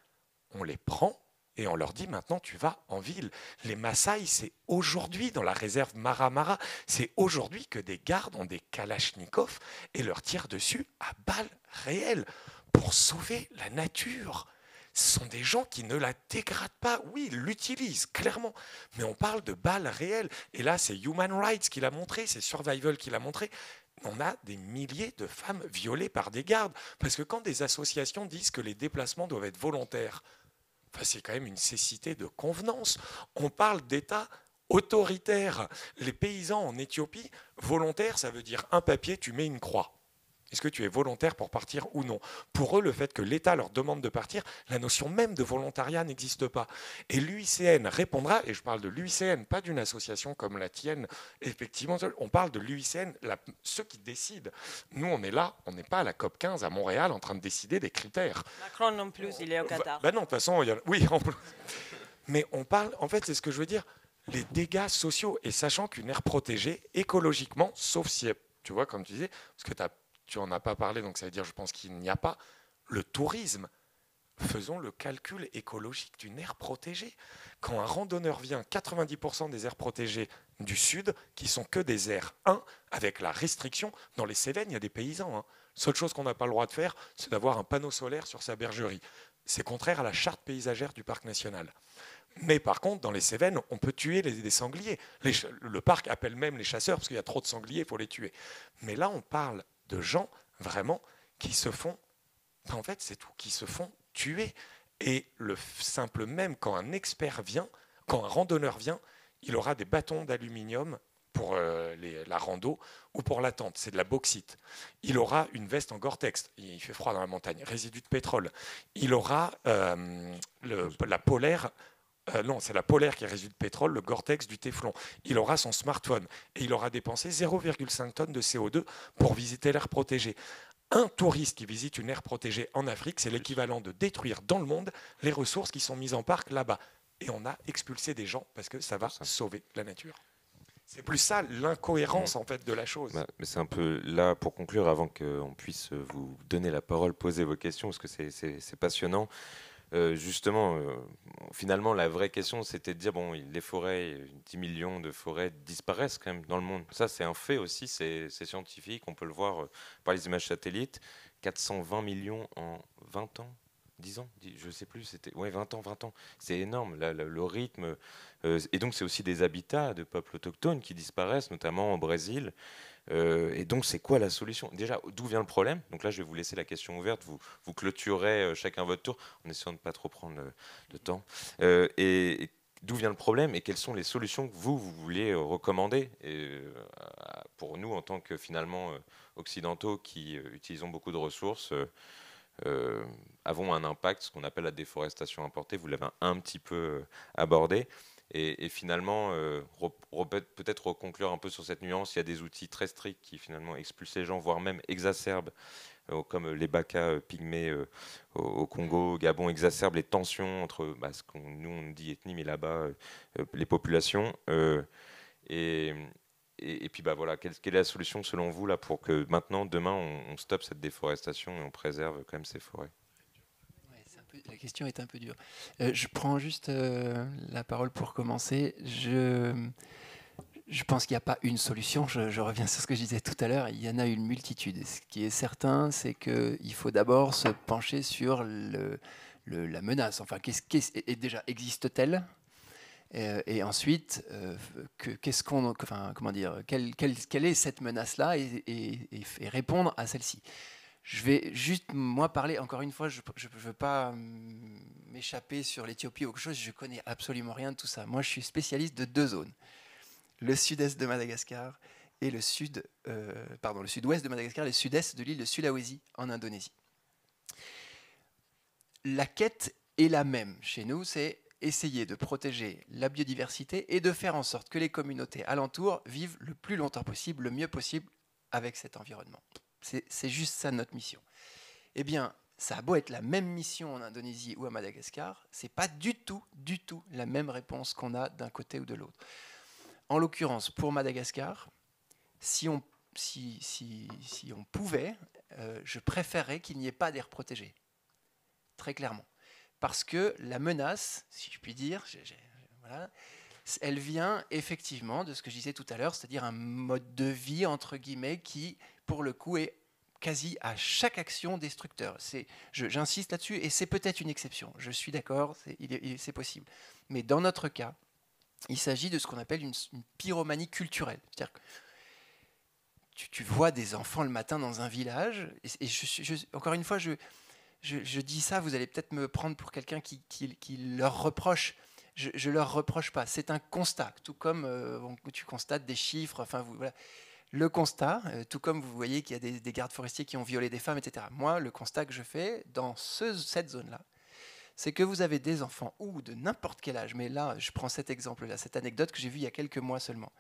on les prend et on leur dit maintenant tu vas en ville. Les Maasai, c'est aujourd'hui dans la réserve Mara-Mara, c'est aujourd'hui que des gardes ont des kalachnikovs et leur tirent dessus à balles réelles pour sauver la nature. Ce sont des gens qui ne la dégradent pas. Oui, ils l'utilisent, clairement. Mais on parle de balles réelles. Et là, c'est Human Rights qui l'a montré, c'est Survival qui l'a montré. On a des milliers de femmes violées par des gardes. Parce que quand des associations disent que les déplacements doivent être volontaires, c'est quand même une cécité de convenance. On parle d'État autoritaire. Les paysans en Éthiopie, volontaire, ça veut dire un papier, tu mets une croix. Est-ce que tu es volontaire pour partir ou non? Pour eux, le fait que l'État leur demande de partir, la notion même de volontariat n'existe pas. Et l'UICN répondra, et je parle de l'UICN, pas d'une association comme la tienne, effectivement, on parle de l'UICN, ceux qui décident. Nous, on est là, on n'est pas à la COP 15 à Montréal en train de décider des critères. Macron non plus, il est au Qatar. Non, de toute façon, oui, mais on parle, en fait, c'est ce que je veux dire, les dégâts sociaux, et sachant qu'une aire protégée, écologiquement, sauf si, tu vois, comme tu disais, parce que tu n'en as pas parlé, donc ça veut dire, je pense qu'il n'y a pas le tourisme. Faisons le calcul écologique d'une aire protégée. Quand un randonneur vient, 90% des aires protégées du Sud, qui sont que des aires 1, avec la restriction, dans les Cévennes, il y a des paysans. Seule chose qu'on n'a pas le droit de faire, c'est d'avoir un panneau solaire sur sa bergerie. C'est contraire à la charte paysagère du parc national. Mais par contre, dans les Cévennes, on peut tuer des sangliers. Le parc appelle même les chasseurs, parce qu'il y a trop de sangliers, il faut les tuer. Mais là, on parle de gens vraiment qui se font, en fait c'est tout, qui se font tuer. Et le simple même, quand un expert vient, quand un randonneur vient, il aura des bâtons d'aluminium pour la rando ou pour la tente, c'est de la bauxite. Il aura une veste en Gore-Tex, il fait froid dans la montagne, résidu de pétrole. Il aura la polaire. Non, c'est la polaire qui est résidu de pétrole, le Gore-Tex du téflon. Il aura son smartphone et il aura dépensé 0,5 tonnes de CO2 pour visiter l'aire protégée. Un touriste qui visite une aire protégée en Afrique, c'est l'équivalent de détruire dans le monde les ressources qui sont mises en parc là-bas. Et on a expulsé des gens parce que ça va sauver la nature. C'est plus ça l'incohérence en fait de la chose. Mais c'est un peu là pour conclure, avant qu'on puisse vous donner la parole, poser vos questions, parce que c'est passionnant. Justement, finalement, la vraie question, c'était de dire, bon, les forêts, 10 millions de forêts disparaissent quand même dans le monde. Ça, c'est un fait aussi, c'est scientifique, on peut le voir par les images satellites. 420 millions en 20 ans, 10 ans, je ne sais plus, c'était 20 ans. C'est énorme, le rythme. Et donc, c'est aussi des habitats de peuples autochtones qui disparaissent, notamment au Brésil. Et donc, c'est quoi la solution? Déjà, d'où vient le problème? Donc là, je vais vous laisser la question ouverte. Vous clôturez chacun votre tour, en essayant de ne pas trop prendre le temps. Et d'où vient le problème et quelles sont les solutions que vous vouliez recommander pour nous, en tant que finalement occidentaux qui utilisons beaucoup de ressources avons un impact, ce qu'on appelle la déforestation importée. Vous l'avez un petit peu abordé. Et finalement, peut-être reconclure un peu sur cette nuance, il y a des outils très stricts qui finalement expulsent les gens, voire même exacerbent, comme les Baka pygmées au Congo, au Gabon, exacerbent les tensions entre ce qu'on nous on dit ethnie, mais là-bas, les populations. Et puis voilà, quelle est la solution selon vous là, pour que maintenant, demain, on stoppe cette déforestation et on préserve quand même ces forêts? La question est un peu dure. Je prends juste la parole pour commencer. Je pense qu'il n'y a pas une solution. Je reviens sur ce que je disais tout à l'heure. Il y en a une multitude. Ce qui est certain, c'est qu'il faut d'abord se pencher sur la menace. Enfin, déjà, existe-t-elle ? Et ensuite, quelle est cette menace-là et répondre à celle-ci. Je vais juste, moi, parler, encore une fois, je ne veux pas m'échapper sur l'Éthiopie ou quelque chose, je ne connais absolument rien de tout ça. Moi, je suis spécialiste de 2 zones. Le sud-est de Madagascar et le sud-ouest de Madagascar et le sud-est de l'île de Sulawesi, en Indonésie. La quête est la même chez nous, c'est essayer de protéger la biodiversité et de faire en sorte que les communautés alentours vivent le plus longtemps possible, le mieux possible avec cet environnement. C'est juste ça notre mission. Eh bien, ça a beau être la même mission en Indonésie ou à Madagascar, c'est pas du tout la même réponse qu'on a d'un côté ou de l'autre. En l'occurrence, pour Madagascar, si on pouvait, je préférerais qu'il n'y ait pas d'aire protégée. Très clairement. Parce que la menace, si je puis dire, voilà, elle vient effectivement de ce que je disais tout à l'heure, c'est-à-dire un mode de vie, entre guillemets, qui, pour le coup, est quasi à chaque action destructeur. J'insiste là-dessus, et c'est peut-être une exception. Je suis d'accord, c'est possible. Mais dans notre cas, il s'agit de ce qu'on appelle une pyromanie culturelle. C'est-à-dire que tu vois des enfants le matin dans un village, et encore une fois, je dis ça, vous allez peut-être me prendre pour quelqu'un qui leur reproche. Je ne leur reproche pas, c'est un constat, tout comme tu constates des chiffres, enfin voilà. Le constat, tout comme vous voyez qu'il y a des gardes forestiers qui ont violé des femmes, etc. Moi, le constat que je fais dans cette zone-là, c'est que vous avez des enfants, ou de n'importe quel âge, mais là, je prends cet exemple-là, cette anecdote que j'ai vue il y a quelques mois seulement.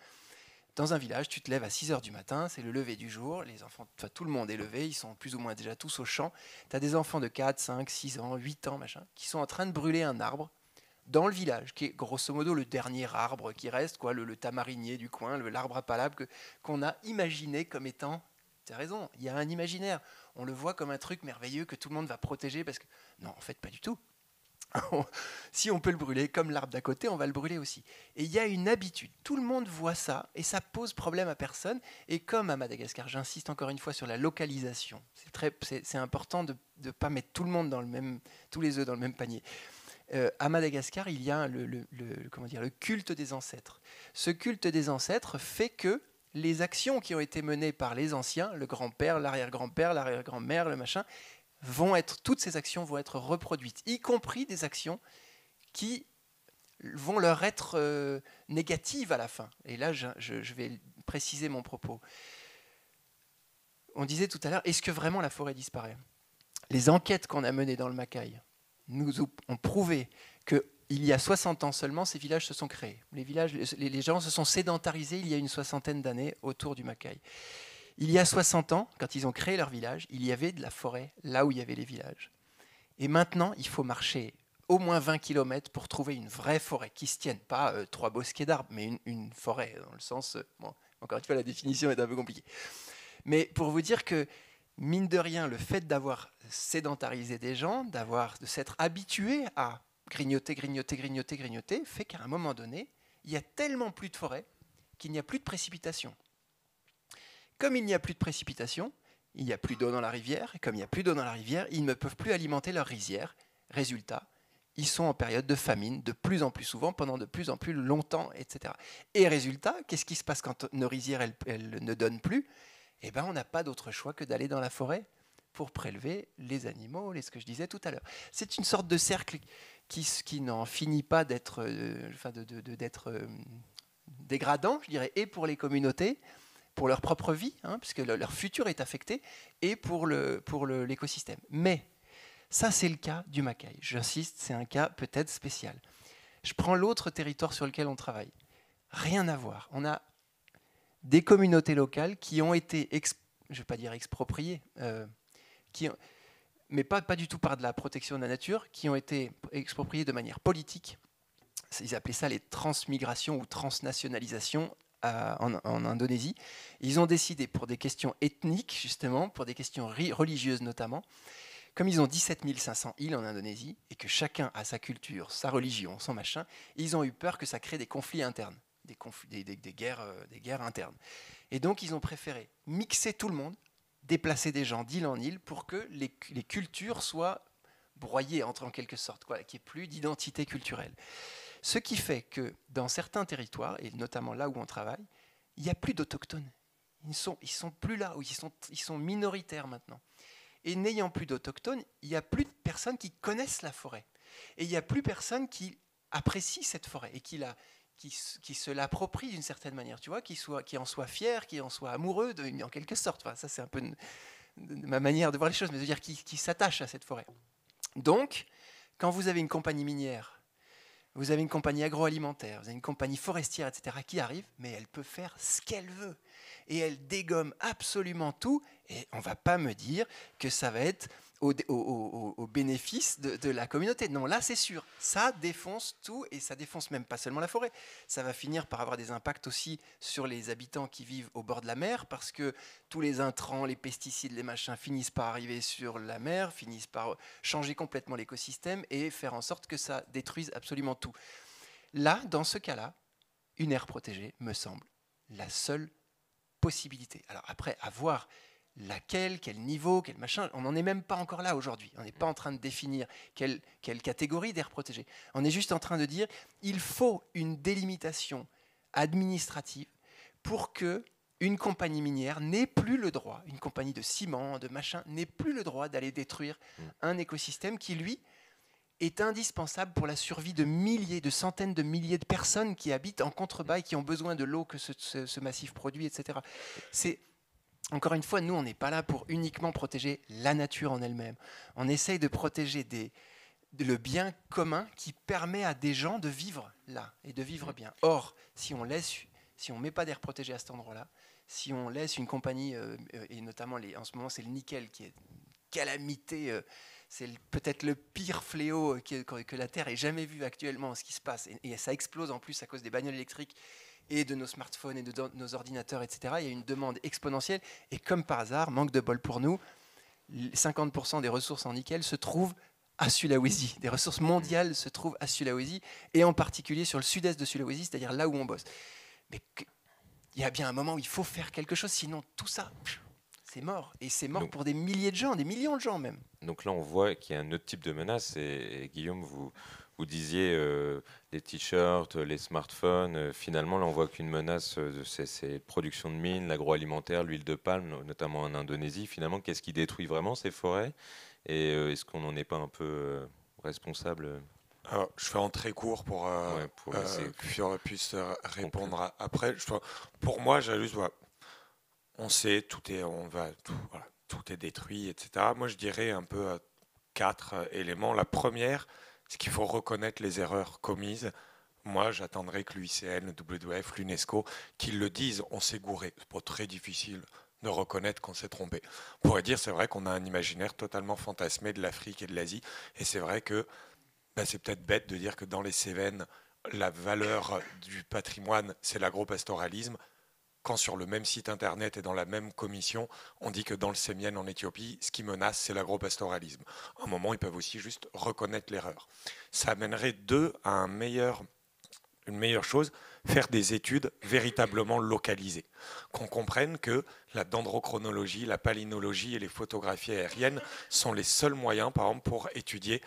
Dans un village, tu te lèves à 6h du matin, c'est le lever du jour, les enfants, tout le monde est levé, ils sont plus ou moins déjà tous au champ. Tu as des enfants de 4, 5, 6 ans, 8 ans, machin, qui sont en train de brûler un arbre dans le village, qui est grosso modo le dernier arbre qui reste, quoi, le tamarinier du coin, l'arbre à palabre qu'on a imaginé comme étant... Tu as raison, il y a un imaginaire. On le voit comme un truc merveilleux que tout le monde va protéger parce que... Non, en fait, pas du tout. Si on peut le brûler, comme l'arbre d'à côté, on va le brûler aussi. Et il y a une habitude. Tout le monde voit ça et ça pose problème à personne. Et comme à Madagascar, j'insiste encore une fois sur la localisation. C'est important de ne pas mettre tout le monde tous les œufs dans le même panier. À Madagascar, il y a le culte des ancêtres. Ce culte des ancêtres fait que les actions qui ont été menées par les anciens, le grand-père, l'arrière-grand-père, l'arrière-grand-mère, le machin, toutes ces actions vont être reproduites, y compris des actions qui vont leur être négatives à la fin. Et là, je vais préciser mon propos. On disait tout à l'heure, est-ce que vraiment la forêt disparaît ? Les enquêtes qu'on a menées dans le Macaï nous ont prouvé qu'il y a 60 ans seulement, ces villages se sont créés. Les gens se sont sédentarisés il y a une 60aine d'années autour du Macaï. Il y a 60 ans, quand ils ont créé leur village, il y avait de la forêt là où il y avait les villages. Et maintenant, il faut marcher au moins 20 km pour trouver une vraie forêt qui se tienne. Pas 3 bosquets d'arbres, mais une forêt, dans le sens... Bon, encore une fois, la définition est un peu compliquée. Mais pour vous dire que, mine de rien, le fait d'avoir sédentarisé des gens, de s'être habitué à grignoter, fait qu'à un moment donné, il n'y a tellement plus de forêt qu'il n'y a plus de précipitation. Comme il n'y a plus de précipitation, il n'y a plus d'eau dans la rivière. Et comme il n'y a plus d'eau dans la rivière, ils ne peuvent plus alimenter leur rizière. Résultat, ils sont en période de famine de plus en plus souvent, pendant de plus en plus longtemps, etc. Et résultat, qu'est-ce qui se passe quand nos rizières elles ne donnent plus ? Eh bien, on n'a pas d'autre choix que d'aller dans la forêt pour prélever les animaux, ce que je disais tout à l'heure. C'est une sorte de cercle qui n'en finit pas d'être dégradant, je dirais, et pour les communautés, pour leur propre vie, puisque leur futur est affecté, et pour l'écosystème. Mais Ça, c'est le cas du Macaï. J'insiste, c'est un cas peut-être spécial. Je prends l'autre territoire sur lequel on travaille. Rien à voir. On a des communautés locales qui ont été, je ne vais pas dire expropriées, mais pas du tout par de la protection de la nature, qui ont été expropriées de manière politique. Ils appelaient ça les transmigrations ou transnationalisations en Indonésie. Ils ont décidé, pour des questions ethniques, justement, pour des questions religieuses notamment, comme ils ont 17 500 îles en Indonésie, et que chacun a sa culture, sa religion, son machin, ils ont eu peur que ça crée des conflits internes, des guerres internes. Et donc, ils ont préféré mixer tout le monde, déplacer des gens d'île en île pour que les cultures soient broyées, en quelque sorte, qu'il n'y ait plus d'identité culturelle. Ce qui fait que dans certains territoires, et notamment là où on travaille, il n'y a plus d'autochtones. Ils sont plus là, ils sont minoritaires maintenant. Et n'ayant plus d'autochtones, il n'y a plus de personnes qui connaissent la forêt. Et il n'y a plus personne qui apprécie cette forêt et qui se l'approprie d'une certaine manière, tu vois, qui en soit fier, qui en soit amoureux, en quelque sorte. Enfin, ça, c'est un peu ma manière de voir les choses, mais de dire qui s'attache à cette forêt. Donc, quand vous avez une compagnie minière, vous avez une compagnie agroalimentaire, vous avez une compagnie forestière, etc., qui arrive, mais elle peut faire ce qu'elle veut. Et elle dégomme absolument tout. Et on ne va pas me dire que ça va être au bénéfice de la communauté. Non, là, c'est sûr. Ça défonce tout, et ça défonce même pas seulement la forêt. Ça va finir par avoir des impacts aussi sur les habitants qui vivent au bord de la mer, parce que tous les intrants, les pesticides, les machins finissent par arriver sur la mer, finissent par changer complètement l'écosystème et faire en sorte que ça détruise absolument tout. Là, dans ce cas-là, une aire protégée me semble la seule possibilité. Alors après, à voir laquelle, quel niveau, quel machin, on n'en est même pas encore là aujourd'hui. On n'est pas en train de définir quelle catégorie d'aire protégée. On est juste en train de dire il faut une délimitation administrative pour que une compagnie minière n'ait plus le droit, une compagnie de ciment, de machin, n'ait plus le droit d'aller détruire un écosystème qui, lui, est indispensable pour la survie de milliers, de centaines de milliers de personnes qui habitent en contrebas et qui ont besoin de l'eau que ce massif produit, etc. Encore une fois, nous, on n'est pas là pour uniquement protéger la nature en elle-même. On essaye de protéger le bien commun qui permet à des gens de vivre là et de vivre bien. Or, si on ne met pas d'air protégé à cet endroit-là, si on laisse une compagnie, et notamment en ce moment c'est le nickel qui est calamité, c'est peut-être le pire fléau que la Terre ait jamais vu actuellement, ce qui se passe. Et ça explose en plus à cause des bagnoles électriques et de nos smartphones et de nos ordinateurs, etc. Il y a une demande exponentielle. Et comme par hasard, manque de bol pour nous, 50% des ressources en nickel se trouvent à Sulawesi. Des ressources mondiales se trouvent à Sulawesi, et en particulier sur le sud-est de Sulawesi, c'est-à-dire là où on bosse. Mais il y a bien un moment où il faut faire quelque chose, sinon tout ça, c'est mort. Et c'est mort pour des milliers de gens, des millions de gens même. Donc là, on voit qu'il y a un autre type de menace. Et Guillaume, vous disiez les t-shirts, les smartphones. Finalement, là, on voit qu'une menace, c'est la production de mines, l'agroalimentaire, l'huile de palme, notamment en Indonésie. Finalement, qu'est-ce qui détruit vraiment ces forêts? Et est-ce qu'on n'en est pas un peu responsable? Alors, je fais en très court pour que Fiora puisse répondre après. Pour moi, j'ai juste... On sait, tout est détruit, etc. Moi, je dirais un peu 4 éléments. La première, c'est qu'il faut reconnaître les erreurs commises. Moi, j'attendrai que l'UICN, le WWF, l'UNESCO, qu'ils le disent. On s'est gouré. C'est pas très difficile de reconnaître qu'on s'est trompé. On pourrait dire, c'est vrai qu'on a un imaginaire totalement fantasmé de l'Afrique et de l'Asie. Et c'est vrai que c'est peut-être bête de dire que dans les Cévennes, la valeur du patrimoine, c'est l'agropastoralisme, quand sur le même site internet et dans la même commission, on dit que dans le Sémien en Éthiopie, ce qui menace, c'est l'agropastoralisme. À un moment, ils peuvent aussi juste reconnaître l'erreur. Ça amènerait à une meilleure chose, faire des études véritablement localisées. Qu'on comprenne que la dendrochronologie, la palynologie et les photographies aériennes sont les seuls moyens, par exemple, pour étudier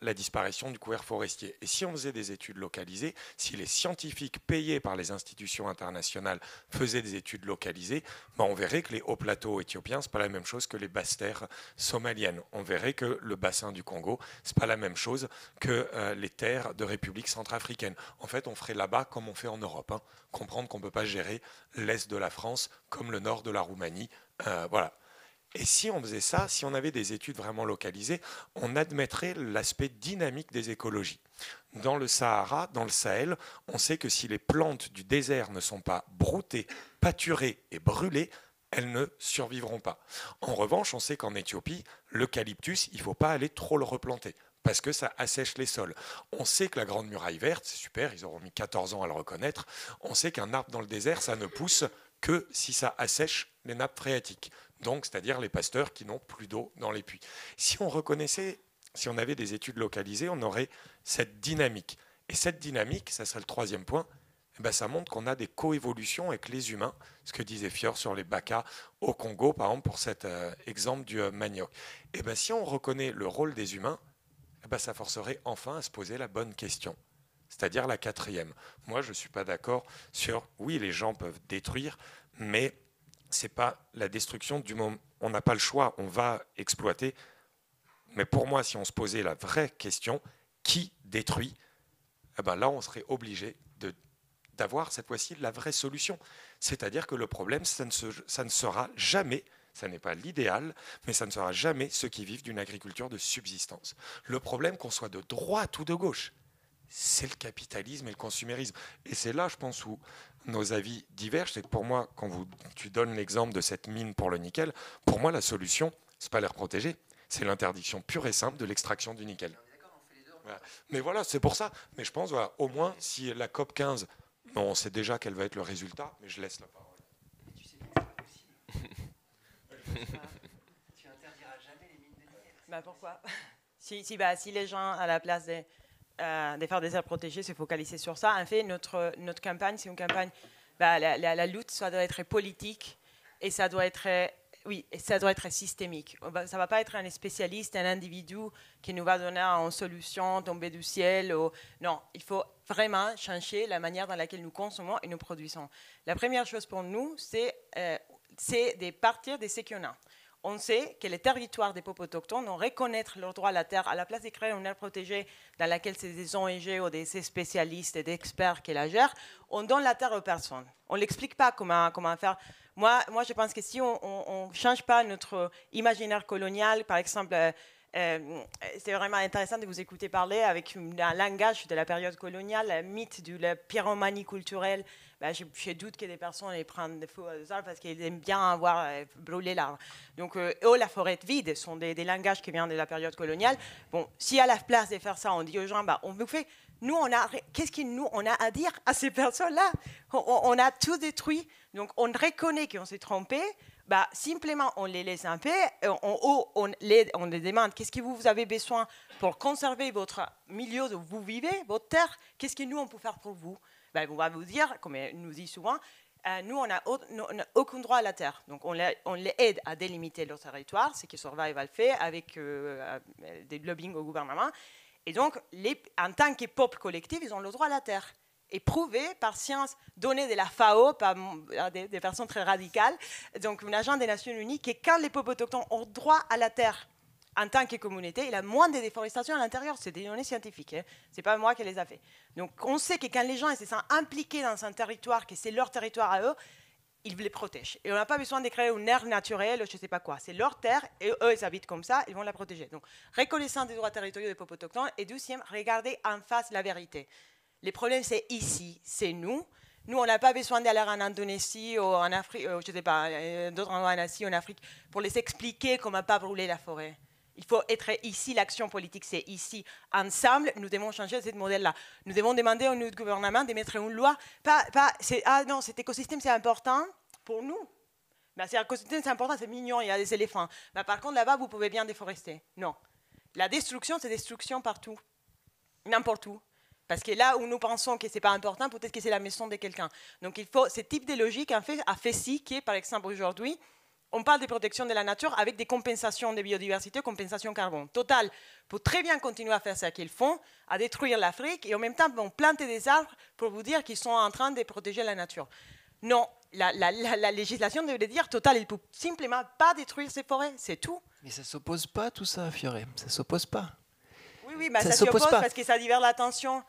la disparition du couvert forestier. Et si on faisait des études localisées, si les scientifiques payés par les institutions internationales faisaient des études localisées, on verrait que les hauts plateaux éthiopiens, c'est pas la même chose que les basses terres somaliennes. On verrait que le bassin du Congo, c'est pas la même chose que les terres de République centrafricaine. En fait, on ferait là-bas comme on fait en Europe. Comprendre qu'on ne peut pas gérer l'est de la France comme le nord de la Roumanie. Voilà. Et si on faisait ça, si on avait des études vraiment localisées, on admettrait l'aspect dynamique des écologies. Dans le Sahara, dans le Sahel, on sait que si les plantes du désert ne sont pas broutées, pâturées et brûlées, elles ne survivront pas. En revanche, on sait qu'en Éthiopie, l'eucalyptus, il ne faut pas aller trop le replanter parce que ça assèche les sols. On sait que la Grande Muraille Verte, c'est super, ils auront mis 14 ans à le reconnaître, on sait qu'un arbre dans le désert, ça ne pousse que si ça assèche les nappes phréatiques, donc c'est-à-dire les pasteurs qui n'ont plus d'eau dans les puits. Si on reconnaissait, si on avait des études localisées, on aurait cette dynamique. Et cette dynamique, ça serait le troisième point, ça montre qu'on a des coévolutions avec les humains, ce que disait Fior sur les Baka au Congo, par exemple, pour cet exemple du manioc. Et si on reconnaît le rôle des humains, ça forcerait enfin à se poser la bonne question, c'est-à-dire la quatrième. Moi, je ne suis pas d'accord sur, oui, les gens peuvent détruire, mais ce n'est pas la destruction du moment. On n'a pas le choix, on va exploiter. Mais pour moi, si on se posait la vraie question, qui détruit, là, on serait obligé d'avoir cette fois-ci la vraie solution. C'est-à-dire que le problème, ça ne sera jamais, ça n'est pas l'idéal, mais ça ne sera jamais ceux qui vivent d'une agriculture de subsistance. Le problème, qu'on soit de droite ou de gauche, c'est le capitalisme et le consumérisme. Et c'est là, je pense, où nos avis divergent. C'est que pour moi, quand tu donnes l'exemple de cette mine pour le nickel, pour moi, la solution, ce n'est pas l'air protégé, c'est l'interdiction pure et simple de l'extraction du nickel. Voilà. Mais voilà, c'est pour ça. Mais je pense, voilà, au moins, si la COP 15, on sait déjà quel va être le résultat, mais je laisse la parole. Mais tu sais que c'est pas possible. Tu interdiras jamais les mines de nickel. Pourquoi si les gens, à la place de faire des aires protégées, se focaliser sur ça, en fait, notre campagne, c'est une campagne, la lutte, ça doit être politique et ça doit être... Oui, et ça doit être systémique. Ça ne va pas être un spécialiste, un individu qui nous va donner une solution tombée du ciel. Non, il faut vraiment changer la manière dans laquelle nous consommons et nous produisons. La première chose pour nous, c'est de partir de ce qu'on a. On sait que les territoires des peuples autochtones ont reconnaître leur droit à la terre, à la place de créer une aire protégée dans laquelle c'est des ONG ou des spécialistes et des experts qui la gèrent, on donne la terre aux personnes. On ne l'explique pas comment faire. Moi, je pense que si on ne change pas notre imaginaire colonial, par exemple, c'est vraiment intéressant de vous écouter parler avec un langage de la période coloniale, un mythe de la pyromanie culturelle. Je doute que des personnes les prennent des feux aux arbres parce qu'ils aiment bien avoir brûlé l'arbre. Donc, la forêt vide sont des langages qui viennent de la période coloniale. Bon, si à la place de faire ça, on dit aux gens, on vous fait... Nous, qu'est-ce qu'on a à dire à ces personnes-là? On a tout détruit, donc on reconnaît qu'on s'est trompé. Simplement, on les laisse un peu, on les demande qu'est-ce que vous avez besoin pour conserver votre milieu où vous vivez, votre terre, qu'est-ce que nous, on peut faire pour vous? On va vous dire, comme on nous dit souvent, nous, on n'a aucun droit à la terre. Donc, on les aide à délimiter leur territoire, ce que Survival fait avec des lobbying au gouvernement. Et donc, en tant que peuple collectif, ils ont le droit à la terre. Et prouvé par science, donnée de la FAO, par des personnes très radicales, donc un agent des Nations Unies, que quand les peuples autochtones ont droit à la terre en tant que communauté, il y a moins de déforestation à l'intérieur. C'est des données scientifiques, ce n'est pas moi qui les ai fait. Donc on sait que quand les gens se sentent impliqués dans un territoire, que c'est leur territoire à eux, ils les protègent. Et on n'a pas besoin de créer une aire naturelle, je ne sais pas quoi. C'est leur terre, et eux, ils habitent comme ça, ils vont la protéger. Donc, reconnaissance des droits territoriaux des peuples autochtones. Et deuxième, regardez en face la vérité. Le problème, c'est ici, c'est nous. Nous, on n'a pas besoin d'aller en Indonésie ou en Afrique, je ne sais pas, d'autres endroits en Asie ou en Afrique, pour les expliquer comment pas brûler la forêt. Il faut être ici, l'action politique, c'est ici. Ensemble, nous devons changer ce modèle-là. Nous devons demander au notre gouvernement de mettre une loi. Non, cet écosystème, c'est important pour nous. Cet écosystème, c'est important, c'est mignon, il y a des éléphants. Par contre, là-bas, vous pouvez bien déforester. Non. La destruction, c'est destruction partout. N'importe où. Parce que là où nous pensons que ce n'est pas important, peut-être que c'est la maison de quelqu'un. Donc, il faut, ce type de logique, en fait, a fait si, qui est, par exemple, aujourd'hui, on parle de protection de la nature avec des compensations de biodiversité, compensations carbone. Total, pour très bien continuer à faire ce qu'ils font, à détruire l'Afrique, et en même temps, vont planter des arbres pour vous dire qu'ils sont en train de protéger la nature. Non, la législation devrait dire, Total, il ne peut simplement pas détruire ces forêts, c'est tout. Mais ça ne s'oppose pas, tout ça, Fiore, ça ne s'oppose pas. Oui, oui, mais Ça ça s'y s'oppose oppose pas. parce que ça divers l'attention.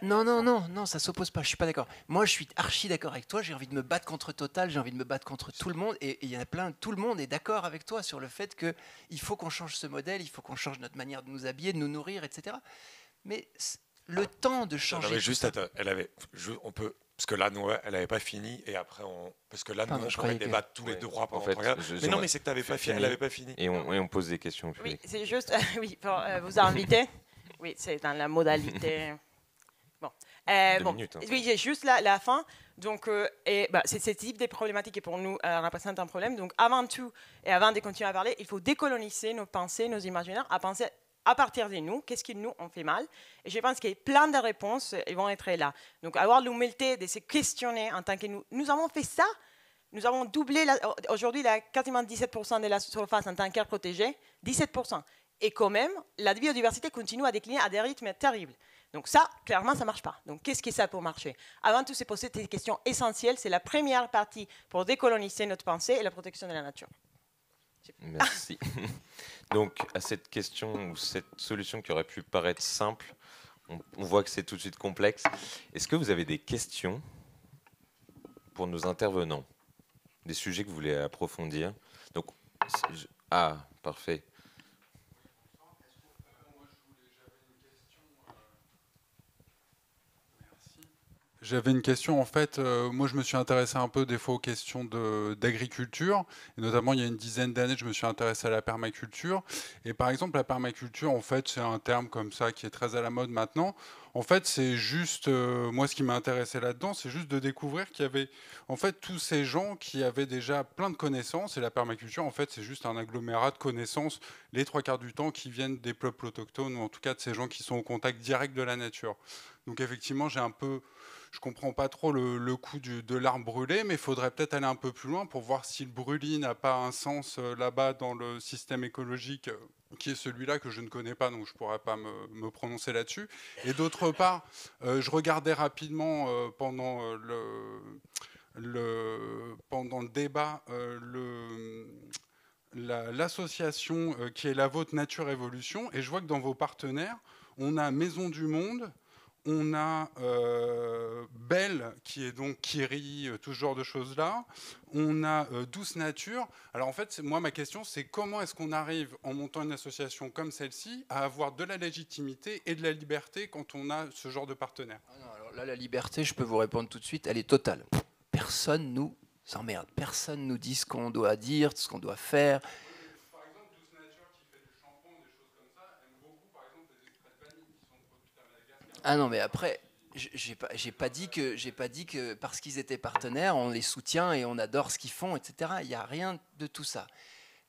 Non, ça s'oppose pas. Je suis pas d'accord. Moi, je suis archi d'accord avec toi. J'ai envie de me battre contre Total, j'ai envie de me battre contre tout le monde. Et il y en a plein. Tout le monde est d'accord avec toi sur le fait que il faut qu'on change ce modèle, il faut qu'on change notre manière de nous habiller, de nous nourrir, etc. Mais le temps de changer. Non, juste, on peut. Parce que là, nous, elle n'avait pas fini, et après, parce que là, Pardon, nous, je on pourrait croyais que- débattre tous les deux droits pendant En fait, 3 heures. Mais non, mais c'est que elle n'avait pas fini. Et on pose des questions. Puis... Oui, c'est juste, oui, pour vous inviter. Oui, c'est dans la modalité. Bon, 2 minutes. Hein. oui, j'ai juste la fin. Donc, c'est ce type de problématique qui pour nous représente un problème. Donc, avant tout, et avant de continuer à parler, il faut décoloniser nos pensées, nos imaginaires, à penser à partir de nous, qu'est-ce qui nous on fait mal. Et je pense qu'il y a plein de réponses, ils vont être là. Donc, avoir l'humilité de se questionner en tant que nous avons fait ça. Nous avons doublé, aujourd'hui, quasiment 17% de la surface en tant qu'aire protégée, 17%. Et quand même, la biodiversité continue à décliner à des rythmes terribles. Donc ça, clairement, ça ne marche pas. Donc qu'est-ce que ça pour marcher? Avant tout, c'est poser des questions essentielles. C'est la première partie pour décoloniser notre pensée et la protection de la nature. Merci. Donc, à cette question ou cette solution qui aurait pu paraître simple, on voit que c'est tout de suite complexe. Est-ce que vous avez des questions pour nos intervenants? Des sujets que vous voulez approfondir? Donc, parfait. J'avais une question, en fait, moi je me suis intéressé un peu des fois aux questions d'agriculture, et notamment il y a une dizaine d'années je me suis intéressé à la permaculture, et par exemple la permaculture en fait c'est un terme comme ça qui est très à la mode maintenant. En fait c'est juste, moi ce qui m'a intéressé là-dedans c'est juste de découvrir qu'il y avait en fait tous ces gens qui avaient déjà plein de connaissances, et la permaculture en fait c'est juste un agglomérat de connaissances les 3/4 du temps qui viennent des peuples autochtones, ou en tout cas de ces gens qui sont au contact direct de la nature. Donc effectivement je comprends pas trop le coup de l'arbre brûlé, mais il faudrait peut-être aller un peu plus loin pour voir si le brûlis n'a pas un sens là-bas dans le système écologique qui est celui-là que je ne connais pas, donc je ne pourrais pas me prononcer là-dessus. Et d'autre part, je regardais rapidement pendant le débat l'association qui est la vôtre Nature Évolution, et je vois que dans vos partenaires, on a Maison du Monde, on a Belle, qui est donc Kiri, tout ce genre de choses-là. On a Douce Nature. Alors en fait, moi, ma question, c'est comment est-ce qu'on arrive, en montant une association comme celle-ci, à avoir de la légitimité et de la liberté quand on a ce genre de partenaire? Alors là, la liberté, je peux vous répondre tout de suite, elle est totale. Personne nous emmerde. Personne nous dit ce qu'on doit dire, ce qu'on doit faire. Par exemple, Douce Nature, qui fait du shampoing, des choses comme ça, aime beaucoup, par exemple, les extraits de vanille qui sont produits à Madagascar. Ah non, mais après, j'ai pas dit que parce qu'ils étaient partenaires, on les soutient et on adore ce qu'ils font, etc. Il n'y a rien de tout ça.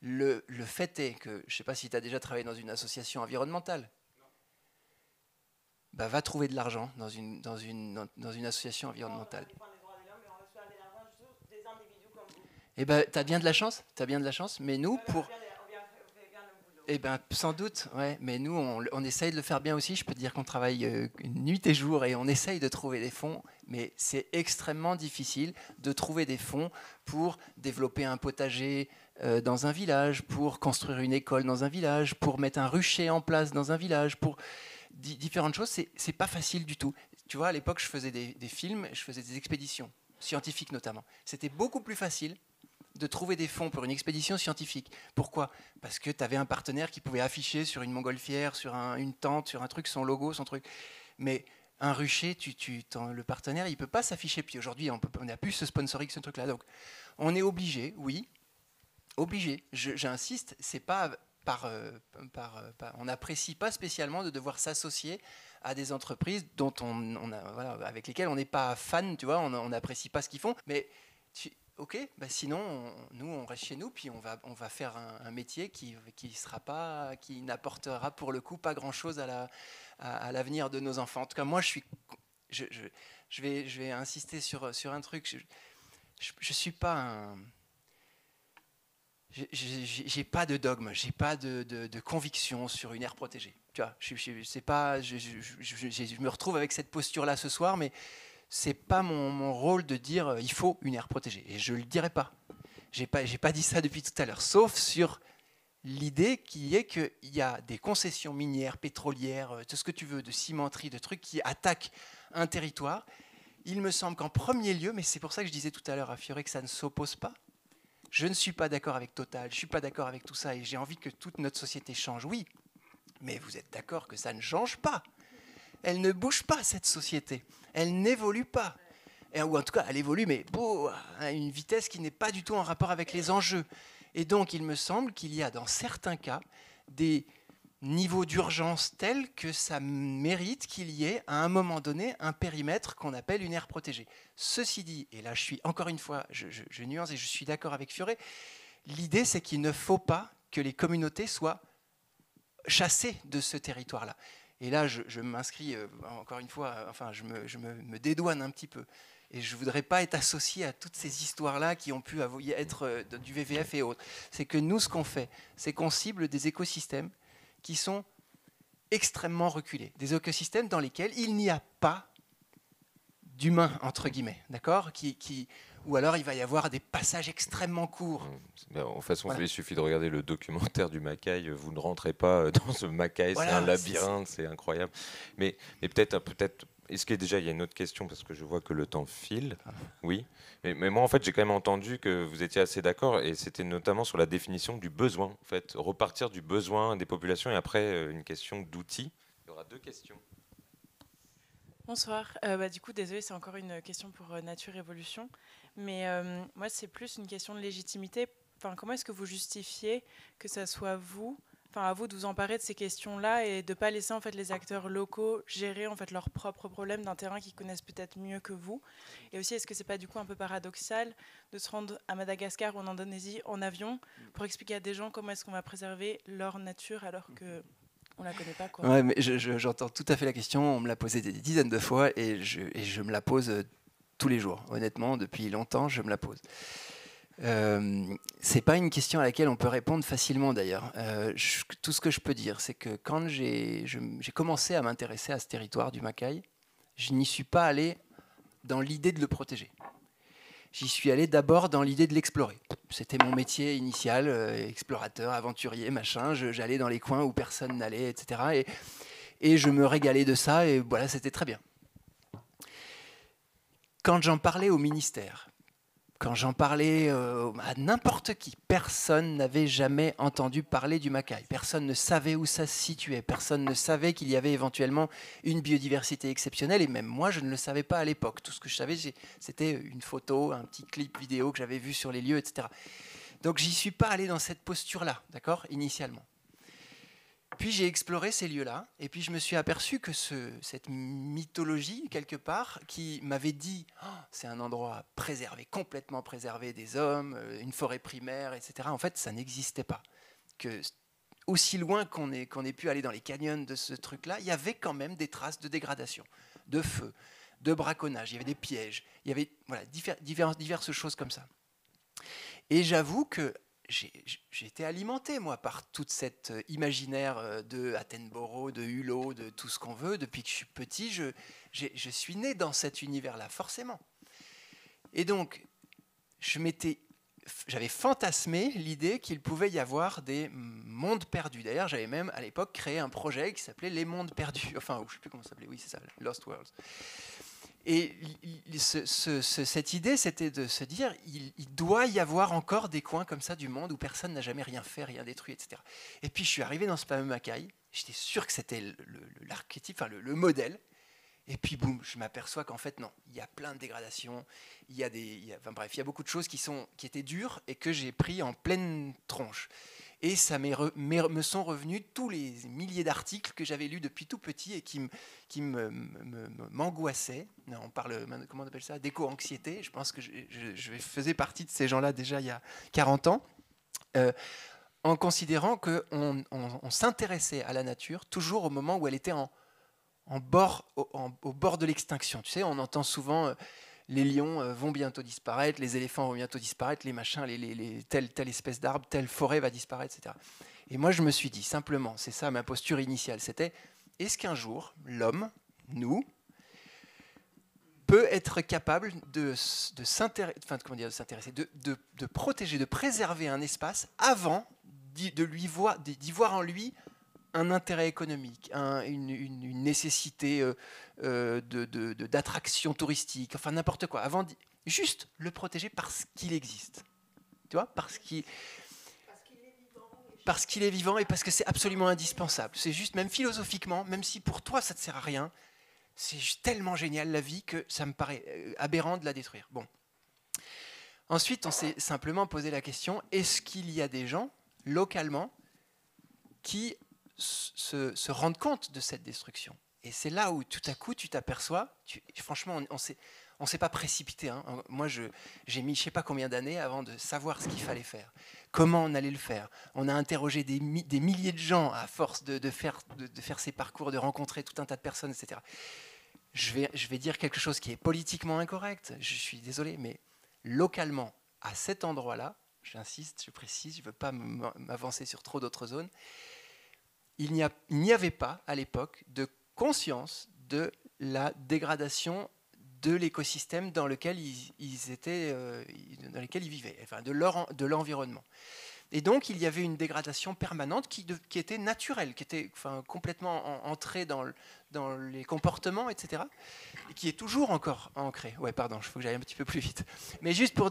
Le fait est que, je ne sais pas si tu as déjà travaillé dans une association environnementale. Bah, va trouver de l'argent dans une association environnementale. Eh ben, tu as bien de la chance, mais nous, Eh bien, sans doute, ouais. Mais nous, on essaye de le faire bien aussi. Je peux te dire qu'on travaille nuit et jour et on essaye de trouver des fonds, mais c'est extrêmement difficile de trouver des fonds pour développer un potager dans un village, pour construire une école dans un village, pour mettre un rucher en place dans un village, pour différentes choses. C'est pas facile du tout. Tu vois, à l'époque, je faisais des films, je faisais des expéditions, scientifiques notamment. C'était beaucoup plus facile de trouver des fonds pour une expédition scientifique. Pourquoi? Parce que tu avais un partenaire qui pouvait afficher sur une montgolfière, sur une tente, sur un truc, son logo, son truc. Mais un rucher, le partenaire, il ne peut pas s'afficher. Puis aujourd'hui, on n'a plus ce sponsoring, ce truc-là. Donc, on est obligé, oui, obligé. J'insiste, c'est pas on n'apprécie pas spécialement de devoir s'associer à des entreprises dont avec lesquelles on n'est pas fan, tu vois, on n'apprécie pas ce qu'ils font. Mais ok, bah sinon, nous, on reste chez nous, puis on va faire un métier qui n'apportera pour le coup pas grand-chose à l'avenir de nos enfants. En tout cas, moi, je vais insister sur un truc. Je suis pas un... J'ai pas de dogme, j'ai pas de conviction sur une aire protégée. Tu vois, je me retrouve avec cette posture-là ce soir, mais c'est pas mon rôle de dire il faut une aire protégée. Et je le dirai pas. J'ai pas dit ça depuis tout à l'heure, sauf sur l'idée qui est qu'il y a des concessions minières, pétrolières, tout ce que tu veux, de cimenterie, de trucs qui attaquent un territoire. Il me semble qu'en premier lieu, mais c'est pour ça que je disais tout à l'heure à Fiore que ça ne s'oppose pas, je ne suis pas d'accord avec Total, je ne suis pas d'accord avec tout ça et j'ai envie que toute notre société change, oui, mais vous êtes d'accord que ça ne change pas. Elle ne bouge pas, cette société. Elle n'évolue pas. Ou en tout cas, elle évolue, mais à une vitesse qui n'est pas du tout en rapport avec les enjeux. Et donc, il me semble qu'il y a dans certains cas des niveaux d'urgence tels que ça mérite qu'il y ait à un moment donné un périmètre qu'on appelle une aire protégée. Ceci dit, et là je suis encore une fois, je nuance et je suis d'accord avec Fiore, l'idée c'est qu'il ne faut pas que les communautés soient chassées de ce territoire-là. Et là je m'inscris encore une fois, enfin je me dédouane un petit peu. Et je ne voudrais pas être associé à toutes ces histoires-là qui ont pu être du VVF et autres. C'est que nous, ce qu'on fait, c'est qu'on cible des écosystèmes qui sont extrêmement reculés. Des écosystèmes dans lesquels il n'y a pas d'humain, entre guillemets, d'accord, ou alors il va y avoir des passages extrêmement courts. De toute façon, Voilà. il suffit de regarder le documentaire du Macaï. Vous ne rentrez pas dans ce Macaï, Voilà, c'est un labyrinthe, c'est incroyable. Mais peut-être, est-ce qu'il y a déjà, il y a une autre question, parce que je vois que le temps file. Oui. Mais moi, en fait, j'ai quand même entendu que vous étiez assez d'accord, et c'était notamment sur la définition du besoin. En fait, repartir du besoin des populations, et après, une question d'outils. Il y aura 2 questions. Bonsoir. Du coup, désolé, c'est encore une question pour Nature Évolution. Mais moi, c'est plus une question de légitimité. Enfin, comment est-ce que vous justifiez que ça soit vous, à vous de vous emparer de ces questions-là et de ne pas laisser en fait, les acteurs locaux gérer en fait, leurs propres problèmes d'un terrain qu'ils connaissent peut-être mieux que vous? Et aussi, est-ce que ce n'est pas du coup un peu paradoxal de se rendre à Madagascar ou en Indonésie en avion pour expliquer à des gens comment est-ce qu'on va préserver leur nature alors que... on la connaît pas, quoi. Ouais, mais j'entends tout à fait la question. On me l'a posée des dizaines de fois et je me la pose tous les jours. Honnêtement, depuis longtemps, je me la pose. C'est pas une question à laquelle on peut répondre facilement d'ailleurs. Tout ce que je peux dire, c'est que quand j'ai commencé à m'intéresser à ce territoire du Macaï, je n'y suis pas allé dans l'idée de le protéger. J'y suis allé d'abord dans l'idée de l'explorer. C'était mon métier initial, explorateur, aventurier, machin. J'allais dans les coins où personne n'allait, etc. Et je me régalais de ça, et voilà, c'était très bien. Quand j'en parlais au ministère, quand j'en parlais à n'importe qui, personne n'avait jamais entendu parler du Macaï. Personne ne savait où ça se situait. Personne ne savait qu'il y avait éventuellement une biodiversité exceptionnelle. Et même moi, je ne le savais pas à l'époque. Tout ce que je savais, c'était une photo, un petit clip vidéo que j'avais vu sur les lieux, etc. Donc, j'y suis pas allé dans cette posture-là, d'accord, initialement. Puis j'ai exploré ces lieux-là, et puis je me suis aperçu que cette mythologie, quelque part, qui m'avait dit c'est un endroit préservé, complètement préservé des hommes, une forêt primaire, etc. En fait, ça n'existait pas. Que aussi loin qu'on ait pu aller dans les canyons de ce truc-là, il y avait quand même des traces de dégradation, de feu, de braconnage, il y avait des pièges, il y avait voilà, diverses choses comme ça. Et j'avoue que j'ai été alimenté, moi, par toute cette imaginaire de Attenborough, de Hulot, de tout ce qu'on veut. Depuis que je suis petit, je suis né dans cet univers-là, forcément. Et donc, j'avais fantasmé l'idée qu'il pouvait y avoir des mondes perdus. D'ailleurs, j'avais même, à l'époque, créé un projet qui s'appelait Les Mondes Perdus. Enfin, je ne sais plus comment ça s'appelait. Oui, c'est ça, Lost Worlds. Et cette idée, c'était de se dire, il doit y avoir encore des coins comme ça du monde où personne n'a jamais rien fait, rien détruit, etc. Et puis je suis arrivé dans ce fameux Macaï, j'étais sûr que c'était l'archétype, enfin le modèle. Et puis boum, je m'aperçois qu'en fait non, il y a plein de dégradations, il y a beaucoup de choses qui étaient dures et que j'ai pris en pleine tronche. Et ça me sont revenus tous les milliers d'articles que j'avais lus depuis tout petit et qui m'angoissaient. On parle, comment on appelle ça, d'éco-anxiété. Je pense que je faisais partie de ces gens-là déjà il y a 40 ans, en considérant qu'on s'intéressait à la nature toujours au moment où elle était au bord de l'extinction. Tu sais, on entend souvent... les lions vont bientôt disparaître, les éléphants vont bientôt disparaître, les machins, telle espèce d'arbre, telle forêt va disparaître, etc. Et moi, je me suis dit, simplement, c'est ça ma posture initiale, c'était, est-ce qu'un jour, l'homme, nous, peut être capable de protéger, de préserver un espace avant d'y voir en lui un intérêt économique, une nécessité d'attraction touristique, enfin n'importe quoi, avant juste le protéger parce qu'il existe. Tu vois, parce qu'il est vivant et parce que c'est absolument indispensable. C'est juste, même philosophiquement, même si pour toi ça ne te sert à rien, c'est tellement génial la vie que ça me paraît aberrant de la détruire. Bon. Ensuite, on s'est simplement posé la question, est-ce qu'il y a des gens, localement, qui se rendent compte de cette destruction? Et c'est là où tout à coup tu t'aperçois, franchement on s'est pas précipité. Hein. Moi j'ai mis je sais pas combien d'années avant de savoir ce qu'il fallait faire, comment on allait le faire. On a interrogé des milliers de gens à force de faire ces parcours, de rencontrer tout un tas de personnes, etc. Je vais dire quelque chose qui est politiquement incorrect, je suis désolé, mais localement, à cet endroit-là, j'insiste, je précise, je ne veux pas m'avancer sur trop d'autres zones, il n'y avait pas à l'époque de conscience de la dégradation de l'écosystème dans lequel ils vivaient, enfin de l'environnement. Et donc il y avait une dégradation permanente qui était naturelle, qui était complètement entrée dans les comportements, etc. Et qui est toujours encore ancrée. Ouais, pardon, il faut que j'aille un petit peu plus vite. Mais juste pour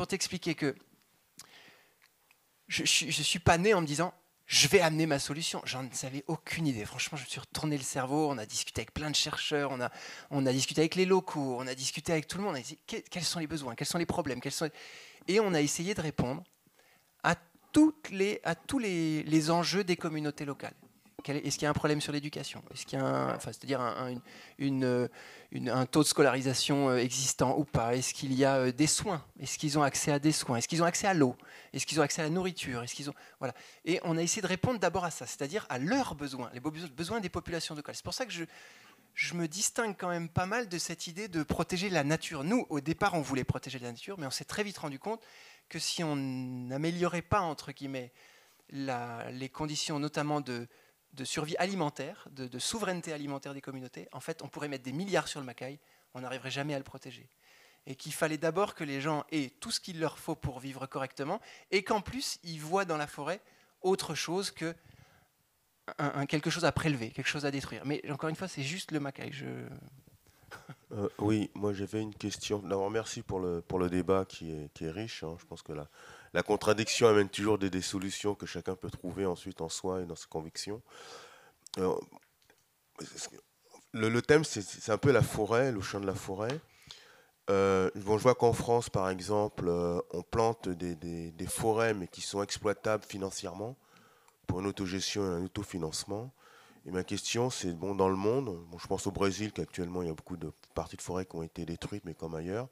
t'expliquer que je suis pas né en me disant je vais amener ma solution. J'en savais aucune idée. Franchement, je me suis retourné le cerveau. On a discuté avec plein de chercheurs. On a discuté avec les locaux. On a discuté avec tout le monde. On a dit quels sont les besoins, quels sont les problèmes, et on a essayé de répondre à tous les enjeux des communautés locales. Est-ce qu'il y a un problème sur l'éducation? Est-ce qu'il y a c'est-à-dire un taux de scolarisation existant ou pas? Est-ce qu'il y a des soins? Est-ce qu'ils ont accès à des soins? Est-ce qu'ils ont accès à l'eau? Est-ce qu'ils ont accès à la nourriture? Voilà. Et on a essayé de répondre d'abord à ça, c'est-à-dire à leurs besoins, les besoins des populations locales. C'est pour ça que je me distingue quand même pas mal de cette idée de protéger la nature. Nous, au départ, on voulait protéger la nature, mais on s'est très vite rendu compte que si on n'améliorait pas, entre guillemets, les conditions notamment de survie alimentaire, de souveraineté alimentaire des communautés, en fait, on pourrait mettre des milliards sur le Macaï, on n'arriverait jamais à le protéger. Et qu'il fallait d'abord que les gens aient tout ce qu'il leur faut pour vivre correctement, et qu'en plus, ils voient dans la forêt autre chose que quelque chose à prélever, quelque chose à détruire. Mais encore une fois, c'est juste le Macaï. Oui, moi j'avais une question. D'abord, merci pour le débat qui est riche. Hein. Je pense que la contradiction amène toujours des solutions que chacun peut trouver ensuite en soi et dans ses convictions. Le thème, c'est un peu la forêt, le champ de la forêt. Je vois qu'en France, par exemple, on plante des forêts, mais qui sont exploitables financièrement pour une autogestion et un autofinancement. Et ma question, c'est, dans le monde, je pense au Brésil, qu'actuellement, il y a beaucoup de parties de forêt qui ont été détruites, mais comme ailleurs.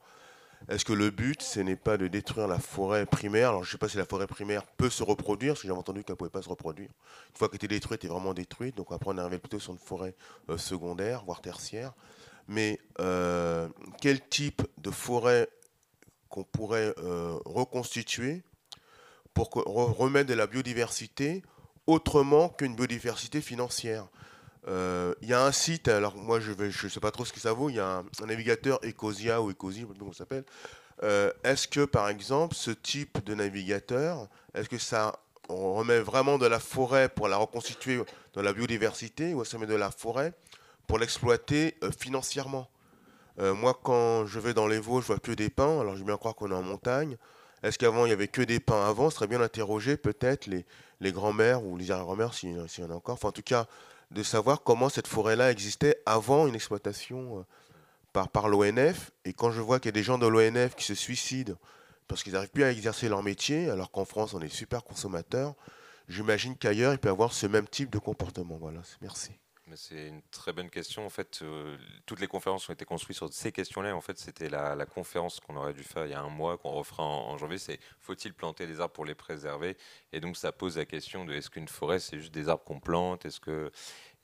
Est-ce que le but, ce n'est pas de détruire la forêt primaire? Alors, je ne sais pas si la forêt primaire peut se reproduire, parce que j'avais entendu qu'elle ne pouvait pas se reproduire. Une fois qu'elle était détruite, elle est vraiment détruite. Donc, après, on arrive plutôt sur une forêt secondaire, voire tertiaire. Mais quel type de forêt qu'on pourrait reconstituer pour remettre de la biodiversité autrement qu'une biodiversité financière? Il y a un site, alors moi je ne sais pas trop ce que ça vaut, il y a un navigateur Ecosia ou Ecosia, je ne sais pas comment ça s'appelle. Est-ce que par exemple ce type de navigateur, est-ce que ça on remet vraiment de la forêt pour la reconstituer dans la biodiversité, ou est-ce qu'on met de la forêt pour l'exploiter financièrement? Moi quand je vais dans les Vosges, je vois que des pins, alors je veux bien croire qu'on est en montagne. Est-ce qu'avant il y avait que des pins avant? Ce serait bien d'interroger peut-être les grands-mères ou les arrière-grands-mères s'il y en a encore. Enfin en tout cas, de savoir comment cette forêt-là existait avant une exploitation par l'ONF. Et quand je vois qu'il y a des gens de l'ONF qui se suicident parce qu'ils n'arrivent plus à exercer leur métier, alors qu'en France on est super consommateurs, j'imagine qu'ailleurs il peut y avoir ce même type de comportement. Voilà, merci. C'est une très bonne question. En fait, toutes les conférences ont été construites sur ces questions-là. En fait, c'était la conférence qu'on aurait dû faire il y a un mois, qu'on refera en janvier. C'est faut-il planter des arbres pour les préserver? Et donc, ça pose la question de est-ce qu'une forêt, c'est juste des arbres qu'on plante? Est-ce que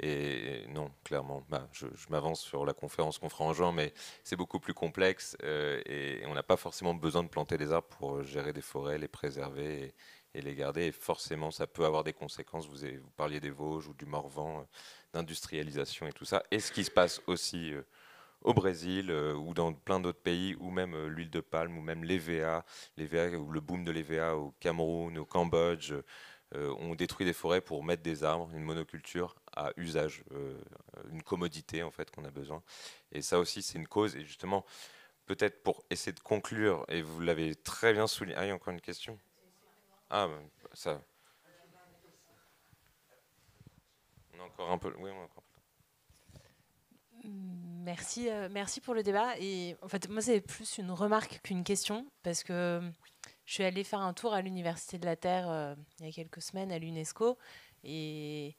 et non, clairement. Je m'avance sur la conférence qu'on fera en juin, mais c'est beaucoup plus complexe et on n'a pas forcément besoin de planter des arbres pour gérer des forêts, les préserver et les garder. Et forcément, ça peut avoir des conséquences. Vous parliez des Vosges ou du Morvan, d'industrialisation et tout ça. Et ce qui se passe aussi au Brésil ou dans plein d'autres pays, ou même l'huile de palme, ou même l'EVA ou le boom de l'EVA au Cameroun, au Cambodge. on détruit des forêts pour mettre des arbres, une monoculture à usage, une commodité en fait qu'on a besoin. Et ça aussi, c'est une cause. Et justement, peut-être pour essayer de conclure, et vous l'avez très bien souligné. Ah, il y a encore une question. Ah, ça. On a encore un peu. Oui, on a encore. Merci, merci pour le débat. Et en fait, moi, c'est plus une remarque qu'une question, parce que je suis allée faire un tour à l'Université de la Terre il y a quelques semaines à l'UNESCO, et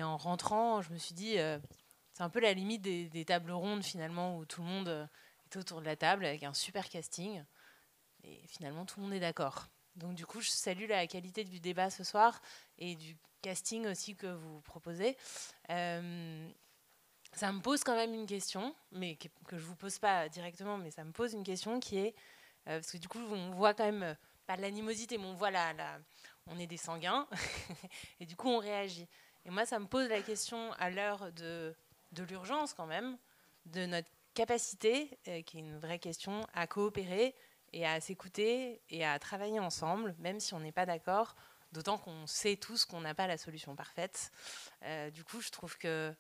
en rentrant, je me suis dit, c'est un peu la limite des tables rondes finalement, où tout le monde est autour de la table avec un super casting, et finalement tout le monde est d'accord. Donc du coup, je salue la qualité du débat ce soir et du casting aussi que vous proposez. Ça me pose quand même une question, mais que je ne vous pose pas directement, mais ça me pose une question qui est, parce que du coup, on voit quand même, pas de l'animosité, mais on voit on est des sanguins, et du coup, on réagit. Et moi, ça me pose la question, à l'heure de l'urgence quand même, de notre capacité, qui est une vraie question, à coopérer et à s'écouter et à travailler ensemble, même si on n'est pas d'accord, d'autant qu'on sait tous qu'on n'a pas la solution parfaite. Du coup, je trouve que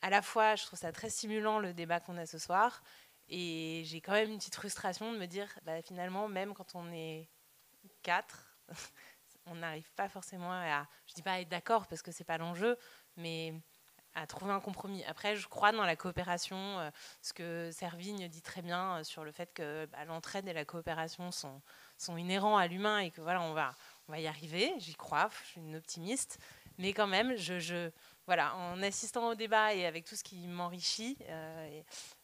à la fois, je trouve ça très stimulant le débat qu'on a ce soir, et j'ai quand même une petite frustration de me dire, finalement, même quand on est 4, on n'arrive pas forcément à, je dis pas à être d'accord parce que c'est pas l'enjeu, mais à trouver un compromis. Après, je crois dans la coopération, ce que Servigne dit très bien sur le fait que l'entraide et la coopération sont inhérents à l'humain, et que voilà, on va y arriver. J'y crois, je suis une optimiste, mais quand même, voilà, en assistant au débat et avec tout ce qui m'enrichit,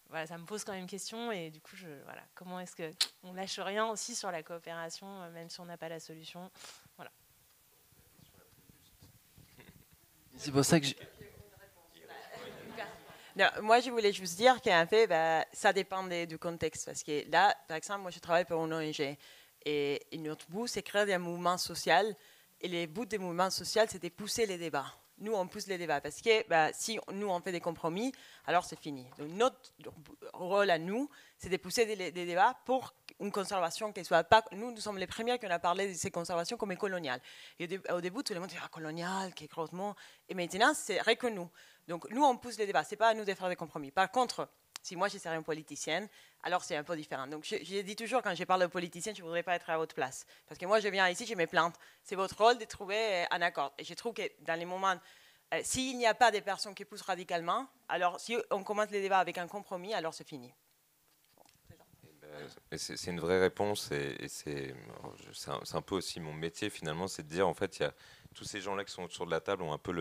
voilà, ça me pose quand même question. Et du coup, voilà, comment est-ce qu'on lâche rien aussi sur la coopération, même si on n'a pas la solution. Voilà. C'est pour ça que Non, moi, je voulais juste dire qu'en fait, ça dépend du contexte. Parce que là, par exemple, moi, je travaille pour une ONG. Et notre but, c'est créer un mouvement social. Et le but des mouvements sociaux, c'est de pousser les débats. Nous, on pousse les débats. Parce que si nous, on fait des compromis, alors c'est fini. Donc, notre rôle à nous, c'est de pousser des débats pour une conservation qui ne soit pas... Nous sommes les premiers qui ont parlé de ces conservations comme coloniales. Et au début, tout le monde dit « colonial, quel gros mot ». Et maintenant, c'est reconnu. Donc, nous, on pousse les débats. Ce n'est pas à nous de faire des compromis. Par contre, si moi, je serais une politicienne, alors c'est un peu différent. Donc, je dis toujours, quand je parle de politicienne, je ne voudrais pas être à votre place. Parce que moi, je viens ici, je me plainte. C'est votre rôle de trouver un accord. Et je trouve que dans les moments, s'il n'y a pas de personnes qui poussent radicalement, alors si on commence les débats avec un compromis, alors c'est fini. C'est une vraie réponse, et c'est un peu aussi mon métier finalement, c'est de dire en fait, il y a tous ces gens-là qui sont autour de la table ont un peu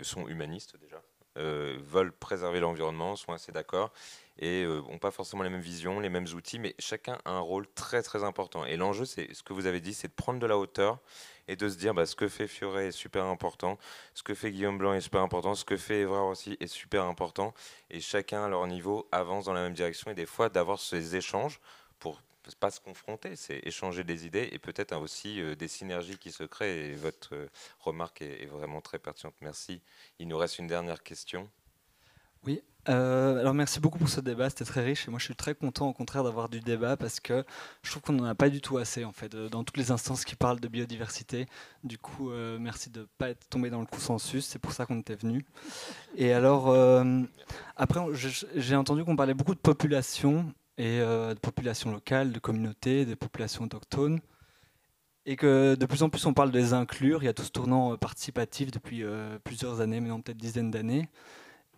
sont humanistes déjà. Veulent préserver l'environnement, sont assez d'accord, et n'ont pas forcément les mêmes visions, les mêmes outils, mais chacun a un rôle très très important. Et l'enjeu, c'est ce que vous avez dit, c'est de prendre de la hauteur et de se dire ce que fait Fioré est super important, ce que fait Guillaume Blanc est super important, ce que fait Évrard aussi est super important, et chacun à leur niveau avance dans la même direction, et des fois d'avoir ces échanges pour pas se confronter, c'est échanger des idées, et peut-être aussi des synergies qui se créent. Et votre remarque est vraiment très pertinente. Merci. Il nous reste une dernière question. Oui, alors merci beaucoup pour ce débat, c'était très riche, et moi je suis très content au contraire d'avoir du débat, parce que je trouve qu'on n'en a pas du tout assez en fait, dans toutes les instances qui parlent de biodiversité. Du coup, merci de ne pas être tombé dans le consensus, c'est pour ça qu'on était venu. Et alors, après, j'ai entendu qu'on parlait beaucoup de population, et de populations locales, de communautés, des populations autochtones, et que de plus en plus on parle de les inclure. Il y a tout ce tournant participatif depuis plusieurs années, maintenant peut-être dizaines d'années.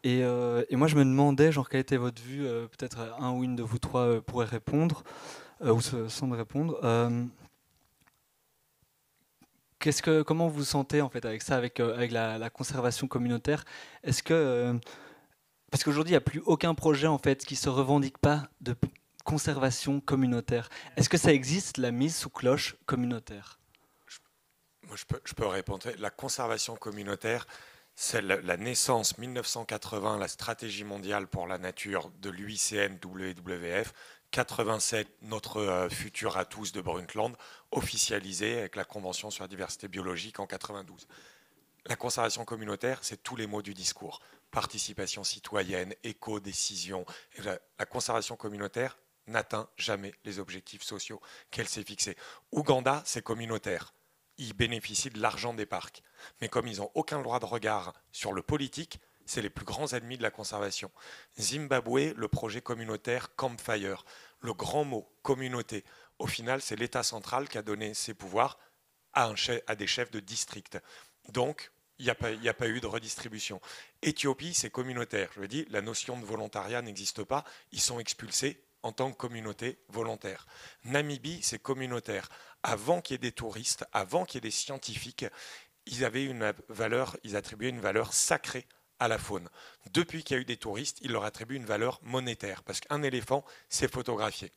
Et moi je me demandais, quelle était votre vue, peut-être un ou une de vous trois pourrait répondre, ou semble répondre. Comment vous vous sentez en fait avec ça, avec la conservation communautaire? Est-ce que parce qu'aujourd'hui, il n'y a plus aucun projet en fait qui ne se revendique pas de conservation communautaire. Est-ce que ça existe, la mise sous cloche communautaire? Moi, je peux répondre. La conservation communautaire, c'est la naissance 1980, la stratégie mondiale pour la nature de l'UICN WWF, 87, notre futur à tous de Brundtland, officialisé avec la Convention sur la diversité biologique en 92. La conservation communautaire, c'est tous les mots du discours. Participation citoyenne, éco-décision. La conservation communautaire n'atteint jamais les objectifs sociaux qu'elle s'est fixés. Ouganda, c'est communautaire. ils bénéficient de l'argent des parcs. Mais comme ils n'ont aucun droit de regard sur le politique, c'est les plus grands ennemis de la conservation. Zimbabwe, le projet communautaire Campfire, le grand mot communauté. Au final, c'est l'État central qui a donné ses pouvoirs à des chefs de district. Donc, il n'y a pas eu de redistribution. Éthiopie, c'est communautaire. Je veux dire, la notion de volontariat n'existe pas. Ils sont expulsés en tant que communauté volontaire. Namibie, c'est communautaire. Avant qu'il y ait des touristes, avant qu'il y ait des scientifiques, ils attribuaient une valeur sacrée à la faune. Depuis qu'il y a eu des touristes, ils leur attribuent une valeur monétaire. Parce qu'un éléphant, c'est photographié.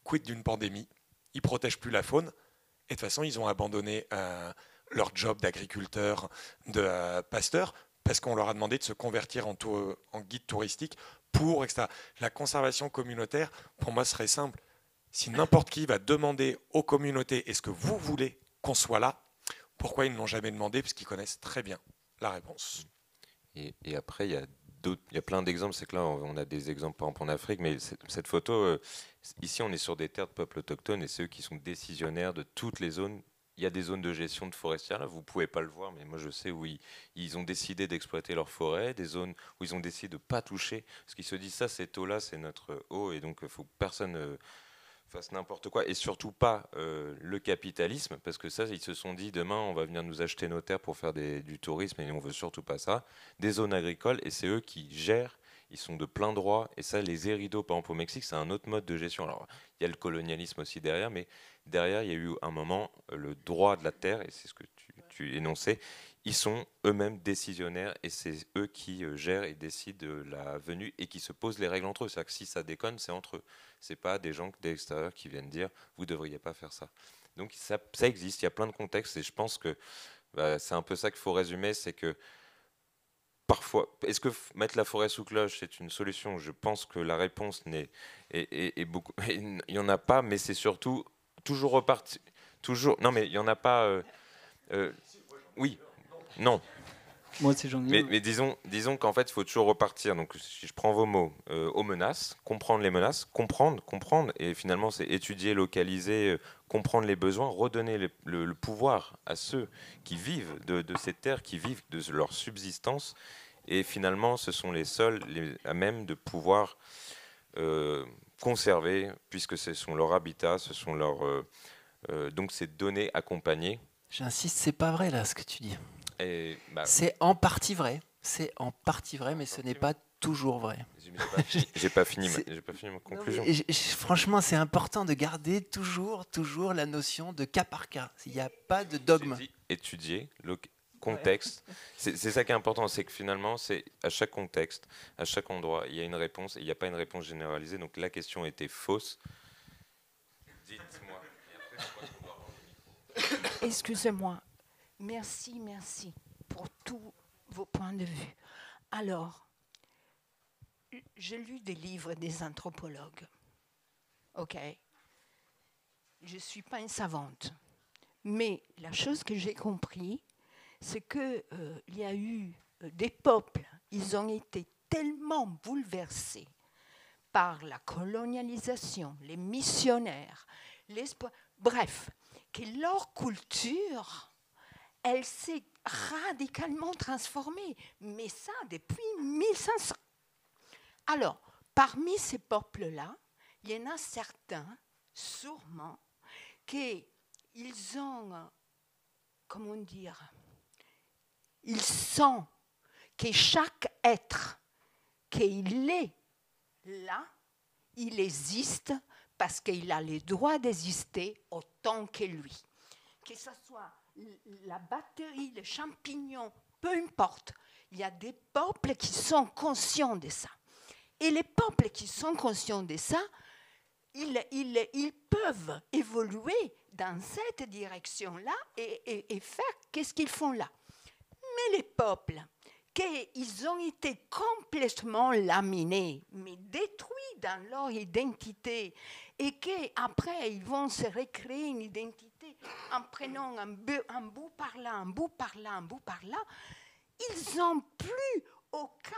Quid d'une pandémie, ils ne protègent plus la faune. Et de toute façon, ils ont abandonné leur job d'agriculteur, de pasteur, parce qu'on leur a demandé de se convertir en guide touristique pour, etc. La conservation communautaire, pour moi, serait simple. Si n'importe qui va demander aux communautés est-ce que vous voulez qu'on soit là, pourquoi ils ne l'ont jamais demandé? Parce qu'ils connaissent très bien la réponse. Et après, il y a plein d'exemples. C'est que là, on a des exemples, par exemple, en Afrique, mais cette photo, ici, on est sur des terres de peuples autochtones et c'est eux qui sont décisionnaires de toutes les zones. Il y a des zones de gestion de forestières, là, vous ne pouvez pas le voir, mais moi je sais où ils ont décidé d'exploiter leur forêt, des zones où ils ont décidé de ne pas toucher, parce qu'ils se disent ça, cette eau-là, c'est notre eau, et donc il faut que personne fasse n'importe quoi, et surtout pas le capitalisme, parce que ça, ils se sont dit, demain, on va venir nous acheter nos terres pour faire du tourisme, et on ne veut surtout pas ça. Des zones agricoles, et c'est eux qui gèrent, ils sont de plein droit, et ça, les éridos, par exemple au Mexique, c'est un autre mode de gestion. Alors, il y a le colonialisme aussi derrière, mais derrière, il y a eu un moment, le droit de la terre, et c'est ce que tu énonçais, ils sont eux-mêmes décisionnaires, et c'est eux qui gèrent et décident de la venue, et qui se posent les règles entre eux. C'est-à-dire que si ça déconne, c'est entre eux. C'est pas des gens de l'extérieur qui viennent dire, vous ne devriez pas faire ça. Donc ça existe, il y a plein de contextes, et je pense que c'est un peu ça qu'il faut résumer, c'est que parfois, est-ce que mettre la forêt sous cloche, c'est une solution? Je pense que la réponse est beaucoup. Il n'y en a pas, mais c'est surtout toujours reparti. Toujours. Non, mais il n'y en a pas. Oui. Non. Moi aussi, j'en ai. Mais disons qu'en fait, il faut toujours repartir. Donc, si je prends vos mots, aux menaces, comprendre les menaces, comprendre. Et finalement, c'est étudier, localiser, comprendre les besoins, redonner le pouvoir à ceux qui vivent de ces terres, qui vivent de leur subsistance. Et finalement, ce sont les seuls à même de pouvoir conserver, puisque ce sont leur habitat, ce sont leurs. Donc, c'est donner, accompagner. J'insiste, c'est pas vrai là ce que tu dis. C'est en partie vrai. C'est en partie vrai, mais ce n'est pas toujours vrai. J'ai pas fini ma conclusion. Franchement, c'est important de garder toujours la notion de cas par cas. Il n'y a pas de dogme. Étudier le contexte. C'est ça qui est important, c'est que finalement, c'est à chaque contexte, à chaque endroit, il y a une réponse et il n'y a pas une réponse généralisée. Donc la question était fausse. Dites-moi. Excusez-moi. Merci pour tous vos points de vue. Alors, j'ai lu des livres des anthropologues. OK. Je ne suis pas une savante. Mais la chose que j'ai compris, c'est qu'il y a eu des peuples, ils ont été tellement bouleversés par la colonialisation, les missionnaires, bref, que leur culture, elle s'est radicalement transformée. Mais ça, depuis 1500. Alors, parmi ces peuples-là, il y en a certains, sûrement, qu'ils ont, comment dire, ils sentent que chaque être qu'il est là, il existe parce qu'il a le droit d'exister autant que lui. Que ce soit la bactérie, les champignons, peu importe. Il y a des peuples qui sont conscients de ça. Et les peuples qui sont conscients de ça, ils peuvent évoluer dans cette direction-là et faire qu'est-ce qu'ils font là. Mais les peuples, qu'ils ont été complètement laminés, mais détruits dans leur identité, et qu'après, ils vont se recréer une identité en prenant un bout par là, un bout par là, un bout par là, ils n'ont plus aucun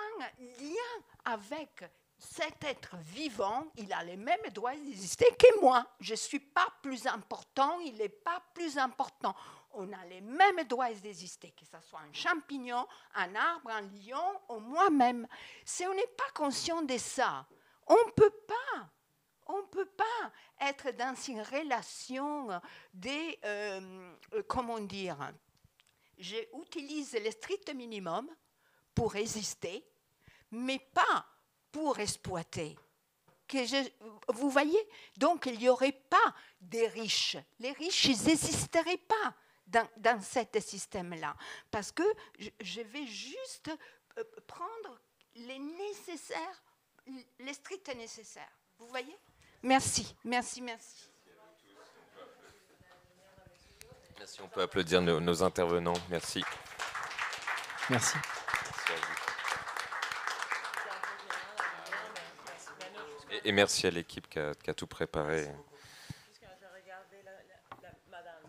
lien avec cet être vivant. Il a les mêmes droits d'exister que moi. Je ne suis pas plus important, il n'est pas plus important. On a les mêmes droits d'exister, que ce soit un champignon, un arbre, un lion ou moi-même. Si on n'est pas conscient de ça, on ne peut pas être dans une relation de, comment dire, j'utilise le strict minimum pour exister, mais pas pour exploiter. Vous voyez? Donc, il n'y aurait pas des riches. Les riches, ils n'existeraient pas dans ce système-là. Parce que je vais juste prendre les nécessaires, les stricts nécessaires. Vous voyez? Merci, merci, merci. Merci, on peut applaudir nos intervenants. Merci. Merci. Et merci à l'équipe qui a tout préparé. J'ai regardé madame.